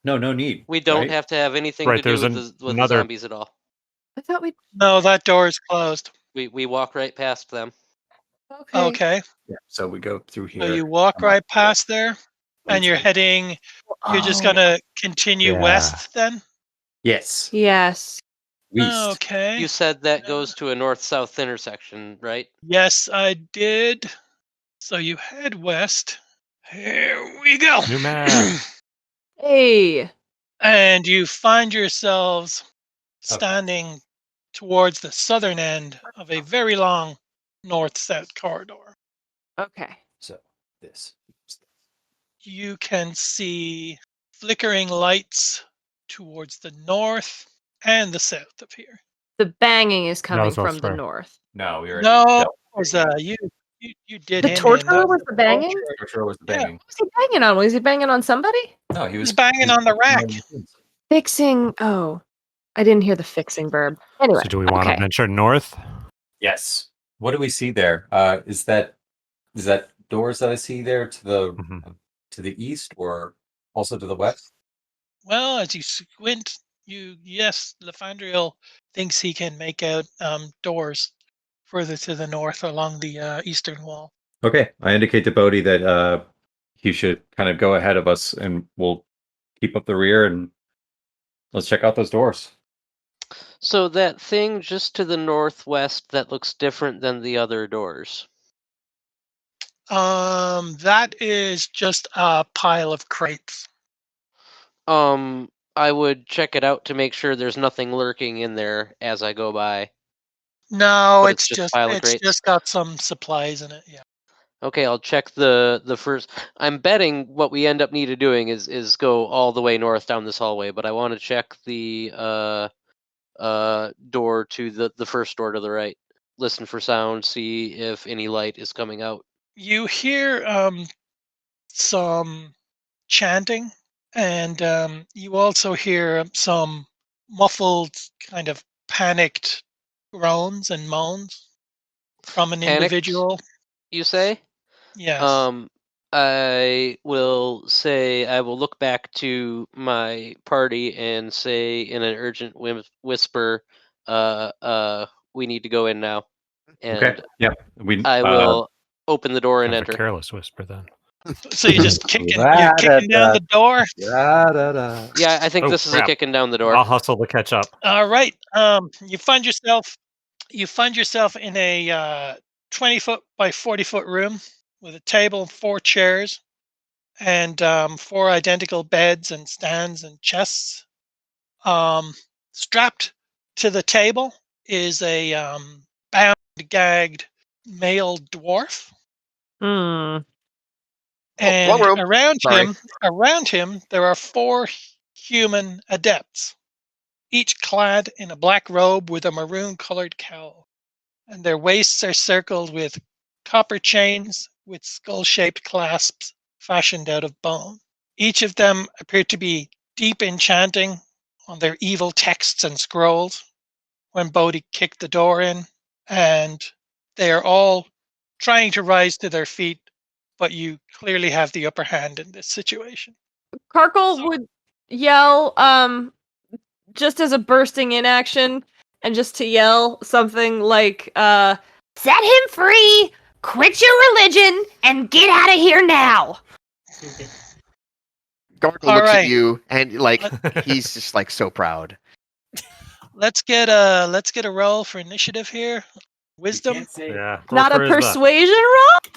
No need. We don't right? have to have anything Right, to do there's with the another- zombies at all. I thought we No, that door is closed. We walk right past them. Okay, Yeah. So we go through here. so you walk right past there, and you're heading. You're just gonna continue Yeah. west then. Yes. Yes. East. Okay. You said that goes to a north-south intersection, right? Yes, I did. So you head west. Here we go. New map. Hey. And you find yourselves standing towards the southern end of a very long north-south corridor. Okay. So this. You can see flickering lights towards the north and the south of here. The banging is coming was from the elsewhere. north. No, we already. No, was you did The him in. torturer was the banging? Torturer was the Yeah. banging. What was he banging on? Was he banging on somebody? No, he was banging on the rack. Fixing. Oh, I didn't hear the fixing verb. Anyway. So do we want okay. to venture north? Yes. What do we see there? Is that doors that I see there to the east or also to the west? Well, as you squint, yes, Lefandriel thinks he can make out doors further to the north along the eastern wall. Okay, I indicate to Bodhi that he should kind of go ahead of us, and we'll keep up the rear, and let's check out those doors. So that thing just to the northwest that looks different than the other doors. That is just a pile of crates. I would check it out to make sure there's nothing lurking in there as I go by. No, But it's just pile of crates? just got some supplies in it. Yeah. Okay, I'll check the first. I'm betting what we end up doing is go all the way north down this hallway, but I want to check the door to the first door to the right. Listen for sound, see if any light is coming out. You hear some chanting, and you also hear some muffled, kind of panicked groans and moans from an Panicked, individual. You say? Yes. I will say I will look back to my party and say in an urgent whisper, we need to go in now. And Okay. Yeah. I will open the door and Kind of a enter. careless whisper then. So you're just kicking down the door. Yeah, I think Oh, this is crap. a kicking down the door. I'll hustle to catch up. All right. You find yourself in a 20-foot by 40-foot room with a table, 4 chairs, and 4 identical beds and stands and chests. Strapped to the table is a bound, gagged male dwarf. Hmm. And one room. around him, there are 4 human adepts, each clad in a black robe with a maroon-colored cowl, and their waists are circled with copper chains with skull-shaped clasps fashioned out of bone. Each of them appear to be deep in chanting on their evil texts and scrolls when Bodhi kicked the door in, and they are all trying to rise to their feet, but you clearly have the upper hand in this situation. Karkle would yell, just as a bursting in action, and just to yell something like, set him free, quit your religion, and get out of here now. Gargle looks at you and he's just like so proud. Let's get a roll for initiative here. Wisdom. Yeah. Not a persuasion roll?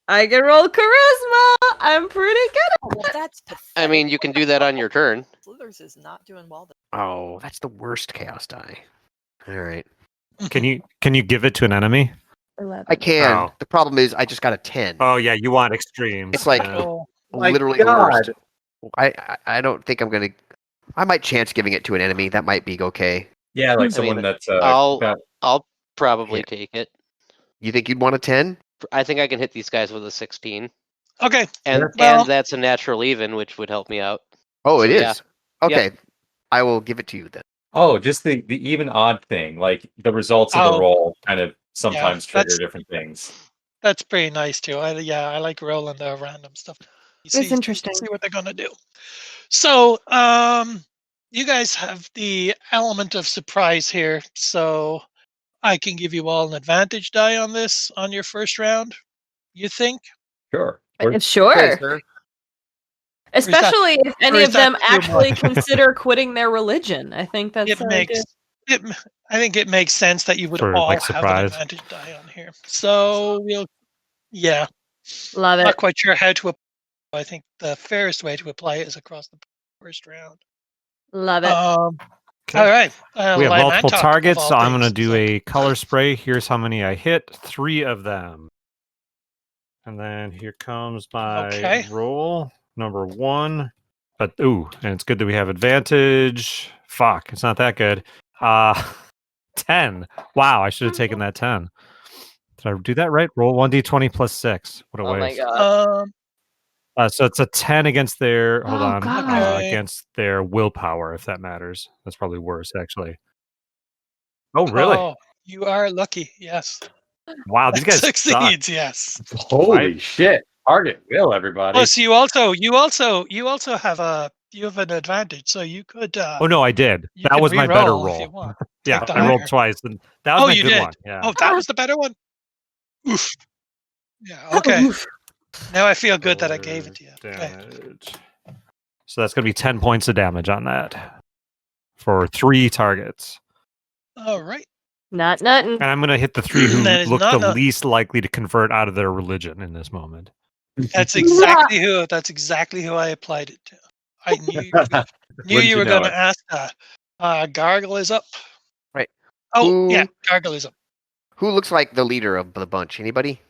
I can roll charisma. I'm pretty good at Well, that's pathetic. I mean, you can do that on your turn. Slithers is not doing well. Oh, that's the worst chaos die. All right. Can you give it to an enemy? 11. I can. Oh. The problem is I just got a 10. Oh yeah, you want extremes. It's like Oh, literally the worst. I don't think I'm gonna. I might chance giving it to an enemy. That might be okay. Yeah, like I mean, someone that's. I'll probably Yeah. take it. You think you'd want a 10? I think I can hit these guys with a 16. okay. And Well- and that's a natural even, which would help me out. Oh, it So, is. yeah. Okay. I will give it to you then. Oh, just the even odd thing, like the results of the roll kind of sometimes trigger that's- different things. That's pretty nice too. I like rolling the random stuff. It's interesting. See what they're gonna do. So, you guys have the element of surprise here. So, I can give you all an advantage die on this on your first round. You think? Sure. Sure. Okay, sir. Especially if any is of them that too actually much? consider quitting their religion. I think that's It makes I think it makes sense that you would For, all like, have an surprise. advantage die on here. So yeah. love Not it. quite sure how to apply. I think the fairest way to apply it is across the first round. Love it. Okay. All right. We have Lyman multiple talked of targets, all so I'm going to things, do so- a color spray. Here's how many I hit. 3 of them. And then here comes my Okay. roll. Number 1 But and it's good that we have advantage. Fuck, it's not that good. 10. Wow, I should have taken that 10. Did I do that right? Roll 1d20 plus 6. What a Oh my waste. god. So it's a 10 against their God. against their willpower, if that matters. That's probably worse, actually. Oh, really? Oh, you are lucky. Yes. Wow, these guys suck. Succeeds. Yes. Holy shit! Target will, everybody. Plus, you also have an advantage, so you could. Oh no, I did. You That can was my better re-roll if you roll. want. Yeah, Take the I rolled higher. twice, and that was Oh, my you good did. one. Yeah. Oh, that was the better one. Oof. Yeah. Okay. Now I feel good that I gave it to you. Okay. Damage. So that's going to be 10 points of damage on that for 3 targets. All right. Not nothing. And I'm going to hit the 3 who That is look not the nothing. least likely to convert out of their religion in this moment. That's exactly who. That's exactly who I applied it to. I knew Wouldn't you were know going it? to ask that. Gargle is up. Right. Oh Who- yeah, Gargle is up. Who looks like the leader of the bunch? Anybody?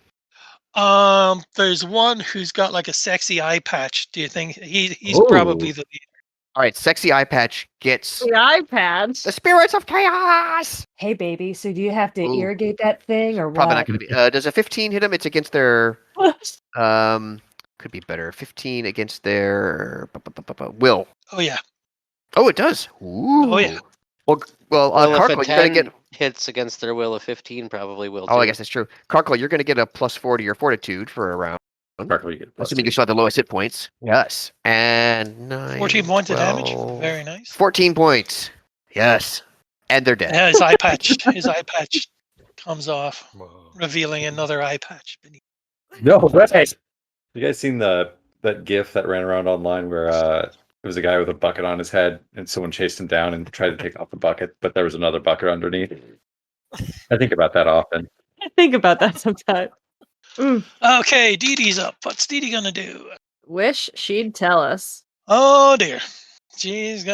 There's one who's got like a sexy eye patch. Do you think he's Ooh. probably the leader? All right, sexy eye patch gets The iPads. the spirits of chaos. Hey, baby. So do you have to Ooh. irrigate that thing or Probably not what? going to be. Does a 15 hit them? It's against their. Could be better. 15 against their will. Oh yeah. Oh, it does. Ooh. Oh, yeah. Well, Well, if Karkle, a you're gonna 10 get. hits against their will, a 15 probably will. Oh, I too. guess that's true. Karkle, you're gonna get a +4 to your fortitude for a round. Sparkle, you get plus Assuming 2. you still have the lowest hit points. Yes. And 9, 14 points of damage. 12, Very nice. 14 points. Yes. And they're dead. Yeah, his eye patch comes off, revealing another eye patch beneath. No way. You guys seen that GIF that ran around online where it was a guy with a bucket on his head and someone chased him down and tried to take off the bucket, but there was another bucket underneath. I think about that often. I think about that sometimes. Okay, Dee Dee's up. What's Dee Dee gonna do? Wish she'd tell us. Oh dear. She's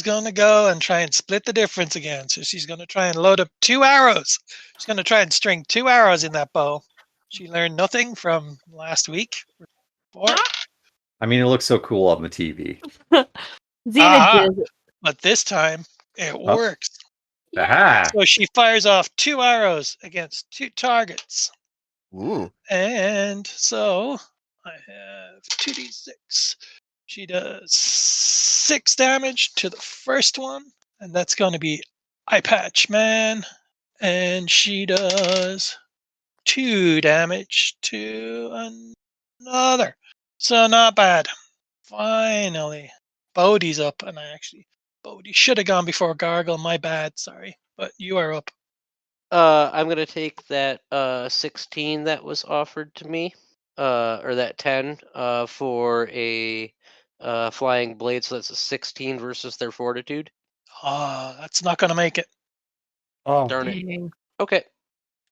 gonna go and try and split the difference again. So she's gonna try and load up 2 arrows. She's gonna try and string 2 arrows in that bow. She learned nothing from last week. I mean, it looks so cool on the TV. Xena did. But this time it Oh. works. Aha! So she fires off 2 arrows against 2 targets. Ooh. And so I have 2d6. She does 6 damage to the first one, and that's going to be Eye Patch Man. And she does 2 damage to another. So not bad. Finally, Bodhi's up, and Bodhi should have gone before Gargle. My bad, sorry, but you are up. I'm gonna take that 16 that was offered to me, or that 10 for a flying blade. So that's a 16 versus their fortitude. That's not going to make it. Oh, Darn it. Dang. Okay,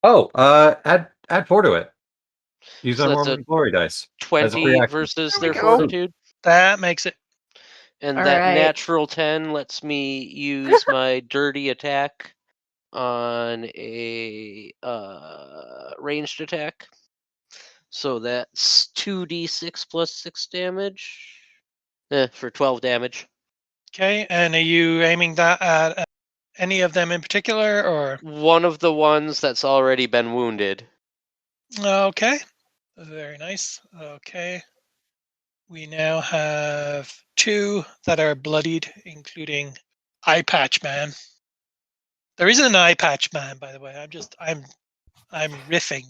add 4 to it. Use So our that's Mormon a Glory dice. 20 reaction. versus There we their go. fortitude, That makes it. and All that right. natural 10 lets me use my dirty attack on a ranged attack. So that's 2d6 plus 6 damage for 12 damage. Okay, and are you aiming that at any of them in particular, or? One of the ones that's already been wounded. Okay, very nice. Okay, we now have 2 that are bloodied, including Eye Patch Man. There isn't an Eye Patch Man, by the way. I'm riffing.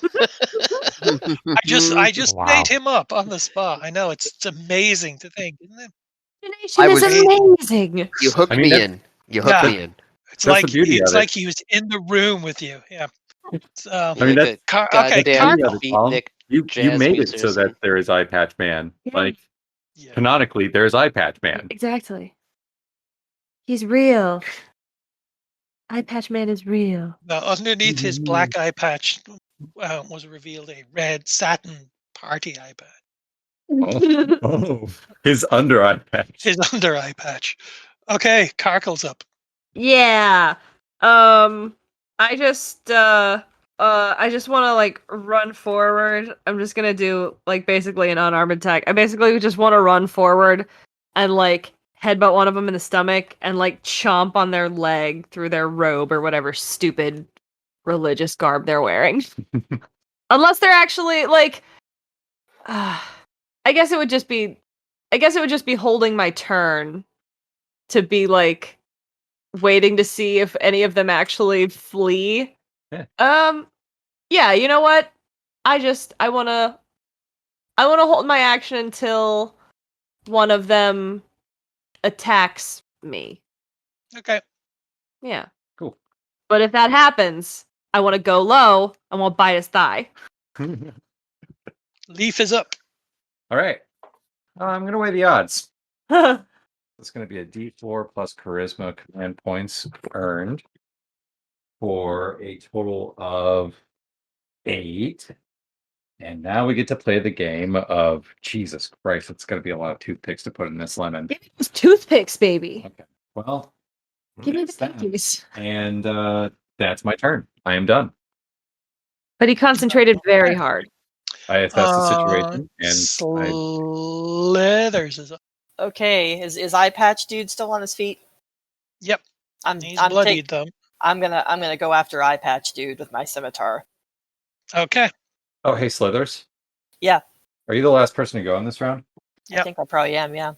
I just Wow. made him up on the spot. I know it's amazing to think, isn't it? Imagination I is was- amazing. You hooked I mean, me that's- in. You hooked Yeah. me in. It's That's the like beauty it's of it. like he was in the room with you. Yeah. So, I mean, that's- okay, goddamn Carl- beatnik You jazz made it so musician. that there is Eye Patch Man. Yeah. Like, Yeah. canonically, there's Eye Patch Man. Exactly. He's real. Eye Patch Man is real. Now, underneath his black eye patch was revealed a red satin party eye patch. Oh, his under eye patch. His under eye patch. Okay, Karkle's up. Yeah. I just I just want to like run forward. I'm just gonna do like basically an unarmed attack. I basically just want to run forward and like headbutt one of them in the stomach and like chomp on their leg through their robe or whatever stupid religious garb they're wearing. Unless they're actually like, I guess it would just be holding my turn to be like waiting to see if any of them actually flee. Yeah. Yeah, you know what? I wanna hold my action until one of them attacks me. Okay. Yeah. Cool. But if that happens, I want to go low and want to bite his thigh. Leaf is up. All right. I'm going to weigh the odds. It's going to be a D4 plus charisma command points earned for a total of 8. And now we get to play the game of Jesus Christ. It's going to be a lot of toothpicks to put in this lemon. Give me those toothpicks, baby. Okay. Well, Give me the that's that. pinkies. And that's my turn. I am done. But he concentrated very hard. I assessed the situation and Slithers is up. Okay, is Eye Patch Dude still on his feet? Yep. I'm He's I'm bloodied though. I'm gonna go after Eye Patch Dude with my scimitar. Okay. Oh, hey, Slithers. Yeah. Are you the last person to go in this round? I Yep. think I probably am. Yeah.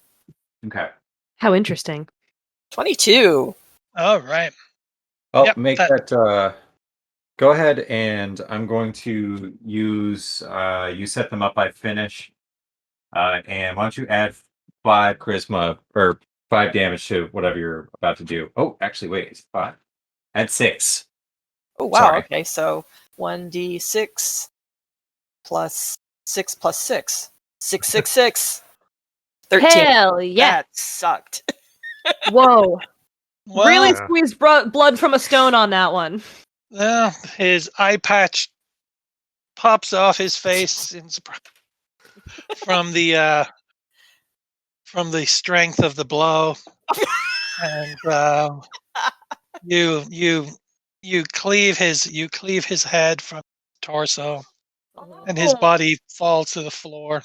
Okay. How interesting. 22. All right. Well, Yep, make that. Go ahead, and I'm going to use. You set them up. I finish. And why don't you add 5 charisma or 5 damage to whatever you're about to do? Oh, actually, wait. It's 5. Add 6. Oh wow. Sorry. Okay, so 1d6 plus 6 plus 6. 666. 13. Hell yeah. That sucked. Whoa. Well, Really squeezed blood from a stone on that one. well, his eye patch pops off his face in from the strength of the blow, and you cleave his head from torso, and his body falls to the floor,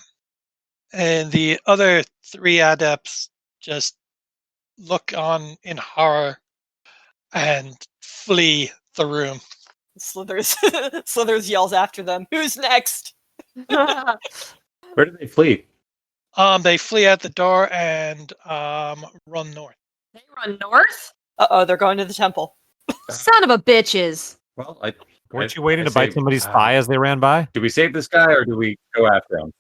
and the other 3 adepts just look on in horror and flee the room. Slithers yells after them. Who's next? Where did they flee? They flee out the door and run north. They run north? Uh-oh, they're going to the temple. Son of a bitches. Well, Weren't you waiting to bite somebody's thigh as they ran by? Do we save this guy or do we go after him?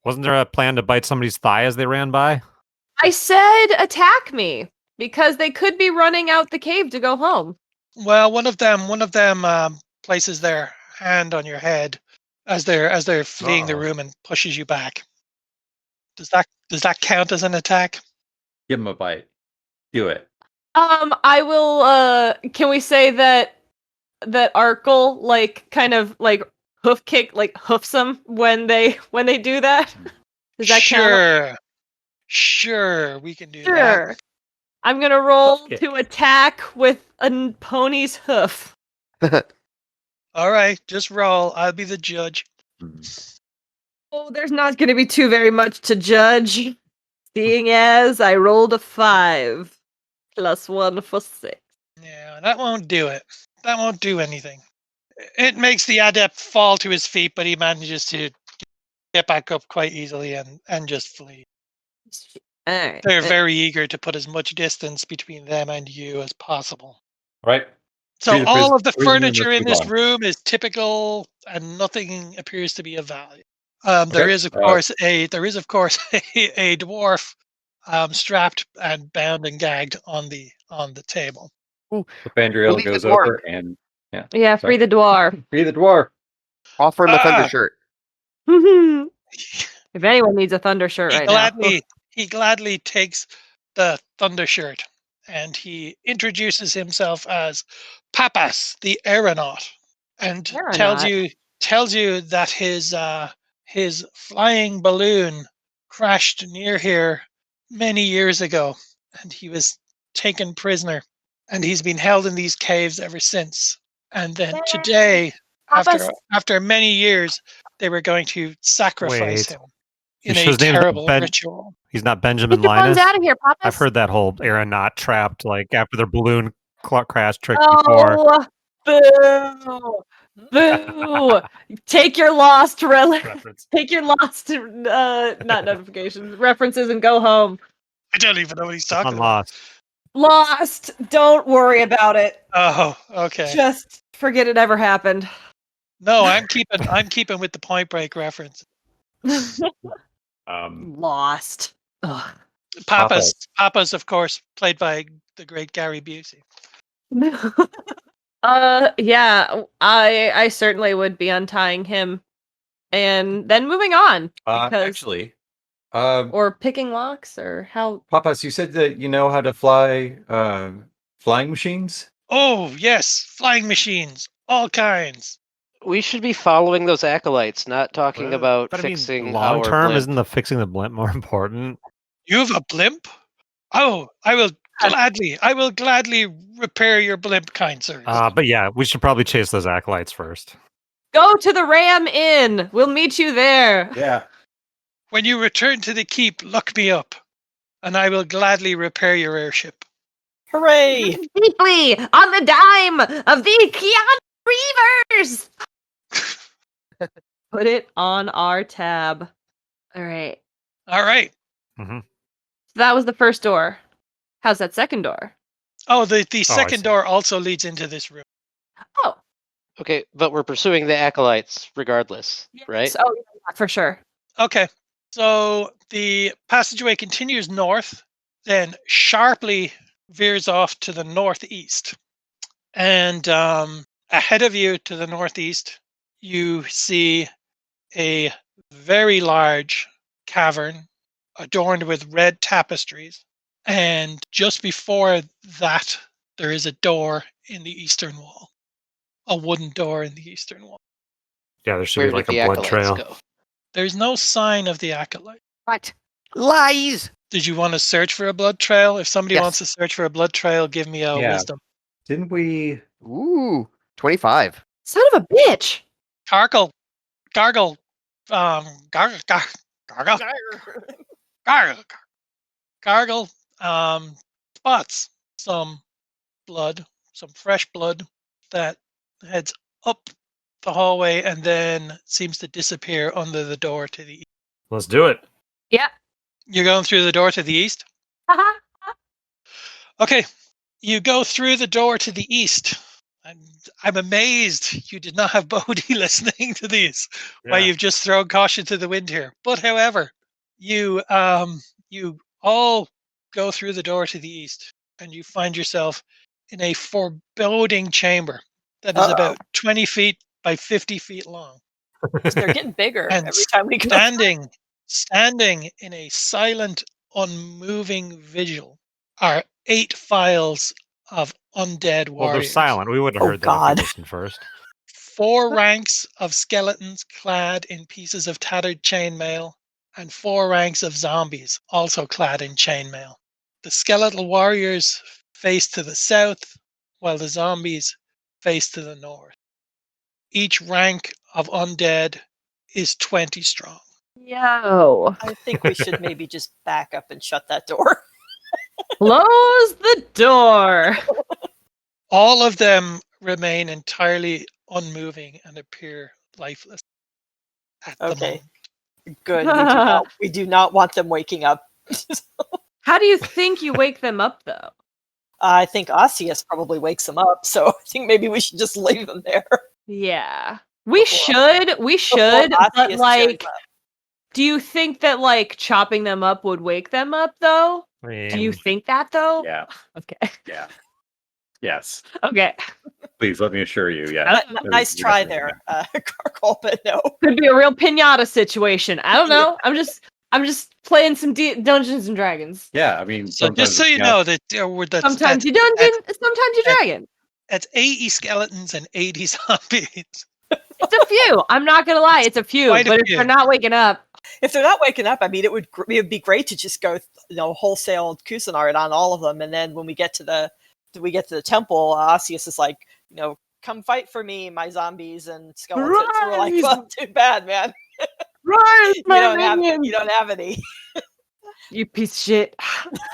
Wasn't there a plan to bite somebody's thigh as they ran by? I said attack me because they could be running out the cave to go home. Well, one of them places their hand on your head as they're fleeing the room and pushes you back. Does that count as an attack? Give him a bite. Do it. I will can we say that Arkle like kind of like hoof kick like hoofs them when they do that? Does that count? Sure, we can do Sure. that. I'm gonna roll Hoof kick. to attack with a pony's hoof. All right, just roll. I'll be the judge. Oh, there's not gonna be too very much to judge, seeing as I rolled a 5 plus 1 for 6. Yeah, that won't do it. That won't do anything. It makes the adept fall to his feet, but he manages to get back up quite easily and just flee. All right. They're very eager to put as much distance between them and you as possible. Right. So Free the all of the prisoner furniture in this gone. room is typical, and nothing appears to be of value. Okay. There is, of course, a dwarf strapped and bound and gagged on the table. So Fandriel Release the goes dwarf. over and Yeah, free the dwarf. free the dwarf. Offer him a Ah. thunder shirt. If anyone needs a thunder shirt right now. He gladly takes the thunder shirt, and he introduces himself as Papas, the aeronaut, and tells you that his flying balloon crashed near here many years ago, and he was taken prisoner, and he's been held in these caves ever since. And then today, After many years, they were going to sacrifice Wait. him You in sure a his name's not terrible Ben- ritual. He's not Benjamin Get your buns Linus. out of here, Papas. I've heard that whole aeronaut trapped like after their balloon crash trick before. Oh, boo! Boo! Take your lost Reference. take your lost not notifications, references, and go home. I don't even know what he's talking I'm about. lost. Lost. Don't worry about it. Oh, okay. Just forget it ever happened. No, I'm keeping with the Point Break reference. Lost. Ugh. Papas, of course, played by the great Gary Busey. Yeah, I certainly would be untying him and then moving on because or picking locks or how. Papas, you said that you know how to fly flying machines? Oh, yes, flying machines, all kinds. We should be following those acolytes, not talking Well, about but I mean, fixing long our term, blimp. isn't the fixing the blimp more important? You have a blimp? Oh, I will gladly repair your blimp, kind sir. But yeah, we should probably chase those acolytes first. Go to the Ram Inn. We'll meet you there. Yeah. When you return to the keep, look me up, and I will gladly repair your airship. Hooray! Deeply on the dime of the Keanu Reavers. Put it on our tab. All right. All right. Mm-hmm. So that was the first door. How's that second door? Oh, the I second see. door also leads into this room. Oh, Okay, but we're pursuing the acolytes regardless, right? Oh, yeah, for sure. Okay. So the passageway continues north, then sharply veers off to the northeast. And ahead of you to the northeast, you see a very large cavern adorned with red tapestries. And just before that, there is a door in the eastern wall. A wooden door in the eastern wall. Yeah, there should Where be like did a the blood acolytes trail. go? There's no sign of the acolyte. What? Lies! Did you want to search for a blood trail? If somebody Yes. wants to search for a blood trail, give me a Yeah. wisdom. Didn't we? Ooh, 25. Son of a bitch. Gargle, gargle, spots some blood, some fresh blood that heads up the hallway and then seems to disappear under the door to the east. Let's do it. Yeah. You're going through the door to the east? Okay, you go through the door to the east. I'm amazed you did not have Bodhi listening to these. Why you've just thrown caution to the wind here. But however, you all go through the door to the east, and you find yourself in a foreboding chamber that is about 20 feet by 50 feet long. They're getting bigger And every time we go. standing in a silent, unmoving vigil are 8 files of undead Well, they're warriors. silent. We would have Oh, heard that God. if we listened first. 4 ranks of skeletons clad in pieces of tattered chainmail, and 4 ranks of zombies also clad in chainmail. The skeletal warriors face to the south, while the zombies face to the north. Each rank of undead is 20 strong. Yo. I think we should maybe just back up and shut that door. Close the door. All of them remain entirely unmoving and appear lifeless at the Okay. moment. Good. We do not want them waking up. How do you think you wake them up, though? I think Osseous probably wakes them up, so I think maybe we should just leave them there. Yeah. We should, Before but Osseous like, shows up. do you think that like chopping them up would wake them up, though? Do you think that, though? Yeah. Okay. Yeah. Yes. Okay. Please let me assure you. Yeah. Nice try there, Carcol, but no. Could be a real pinata situation. I don't know. I'm just playing some Dungeons and Dragons. Yeah. I mean, So just so you know that Sometimes you dungeon, sometimes you dragon. It's 80 skeletons and 80 zombies. It's a few. I'm not gonna lie, it's a few. Quite a But if few. they're not waking up, If they're not waking up, I mean, it would be great to just go, wholesale Kusanart on all of them, and then when we get to the temple, Osseous is like, come fight for me, my zombies and skeletons. So we're like, Rise! well, too bad, man. Rise, You my don't minions! have any. You piece of shit.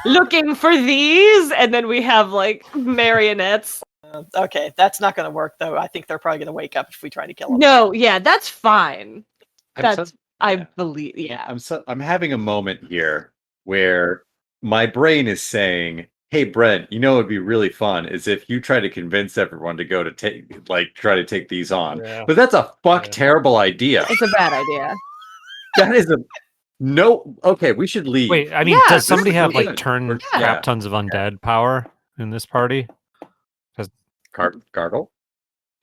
Looking for these, and then we have like marionettes. Okay, that's not going to work though. I think they're probably going to wake up if we try to kill them. No, yeah, that's fine. I'm I yeah. believe, yeah. I'm having a moment here where my brain is saying, "Hey, Brent, you know it'd be really fun is if you try to convince everyone to go to try to take these on." Yeah. But that's a terrible idea. It's a bad idea. That is a no. Okay, we should leave. Wait, I mean, Yeah, does somebody this have is like good. turn We're- crap yeah. tons of undead power in this party? Gargle?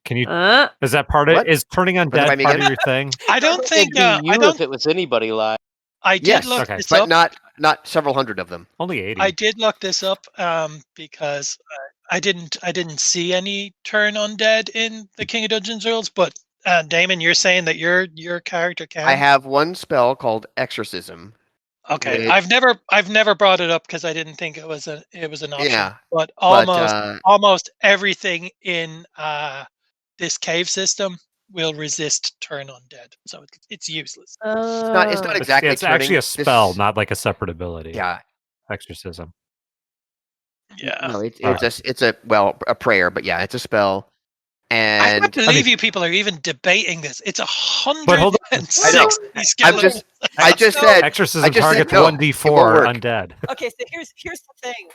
Can you? Uh, Is that part of What? is turning that by undead me part of again? your thing? I don't think. It'd be I you don't. if it was anybody live. I did Yes, look okay. this but up. not several hundred of them. Only 80. I did look this up because I didn't see any turn undead in the King of Dungeons rules. But Damon, you're saying that your character can. I have one spell called Exorcism. Okay, which- I've never brought it up because I didn't think it was an option. Yeah, But but almost everything in this cave system will resist turn undead, so it's useless. it's not It's- exactly. it's actually a turning. spell, This- not like a separate ability. Yeah. Exorcism. Yeah, No, it's a prayer, but yeah, it's a spell. I And can't believe you people are even debating this. It's But hold 160 skeletons. I just said Exorcism I just said targets no, 1d4 it won't work. undead. Okay, so here's the thing.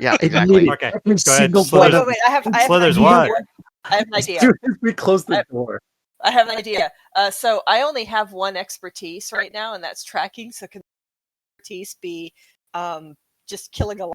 yeah, exactly. Okay, Every go ahead. single Slithers, one Wait, I have an Slithers, idea. what? I have an As idea. soon as we close the door. I have an idea. So I only have one expertise right now, and that's tracking. So can expertise be just killing a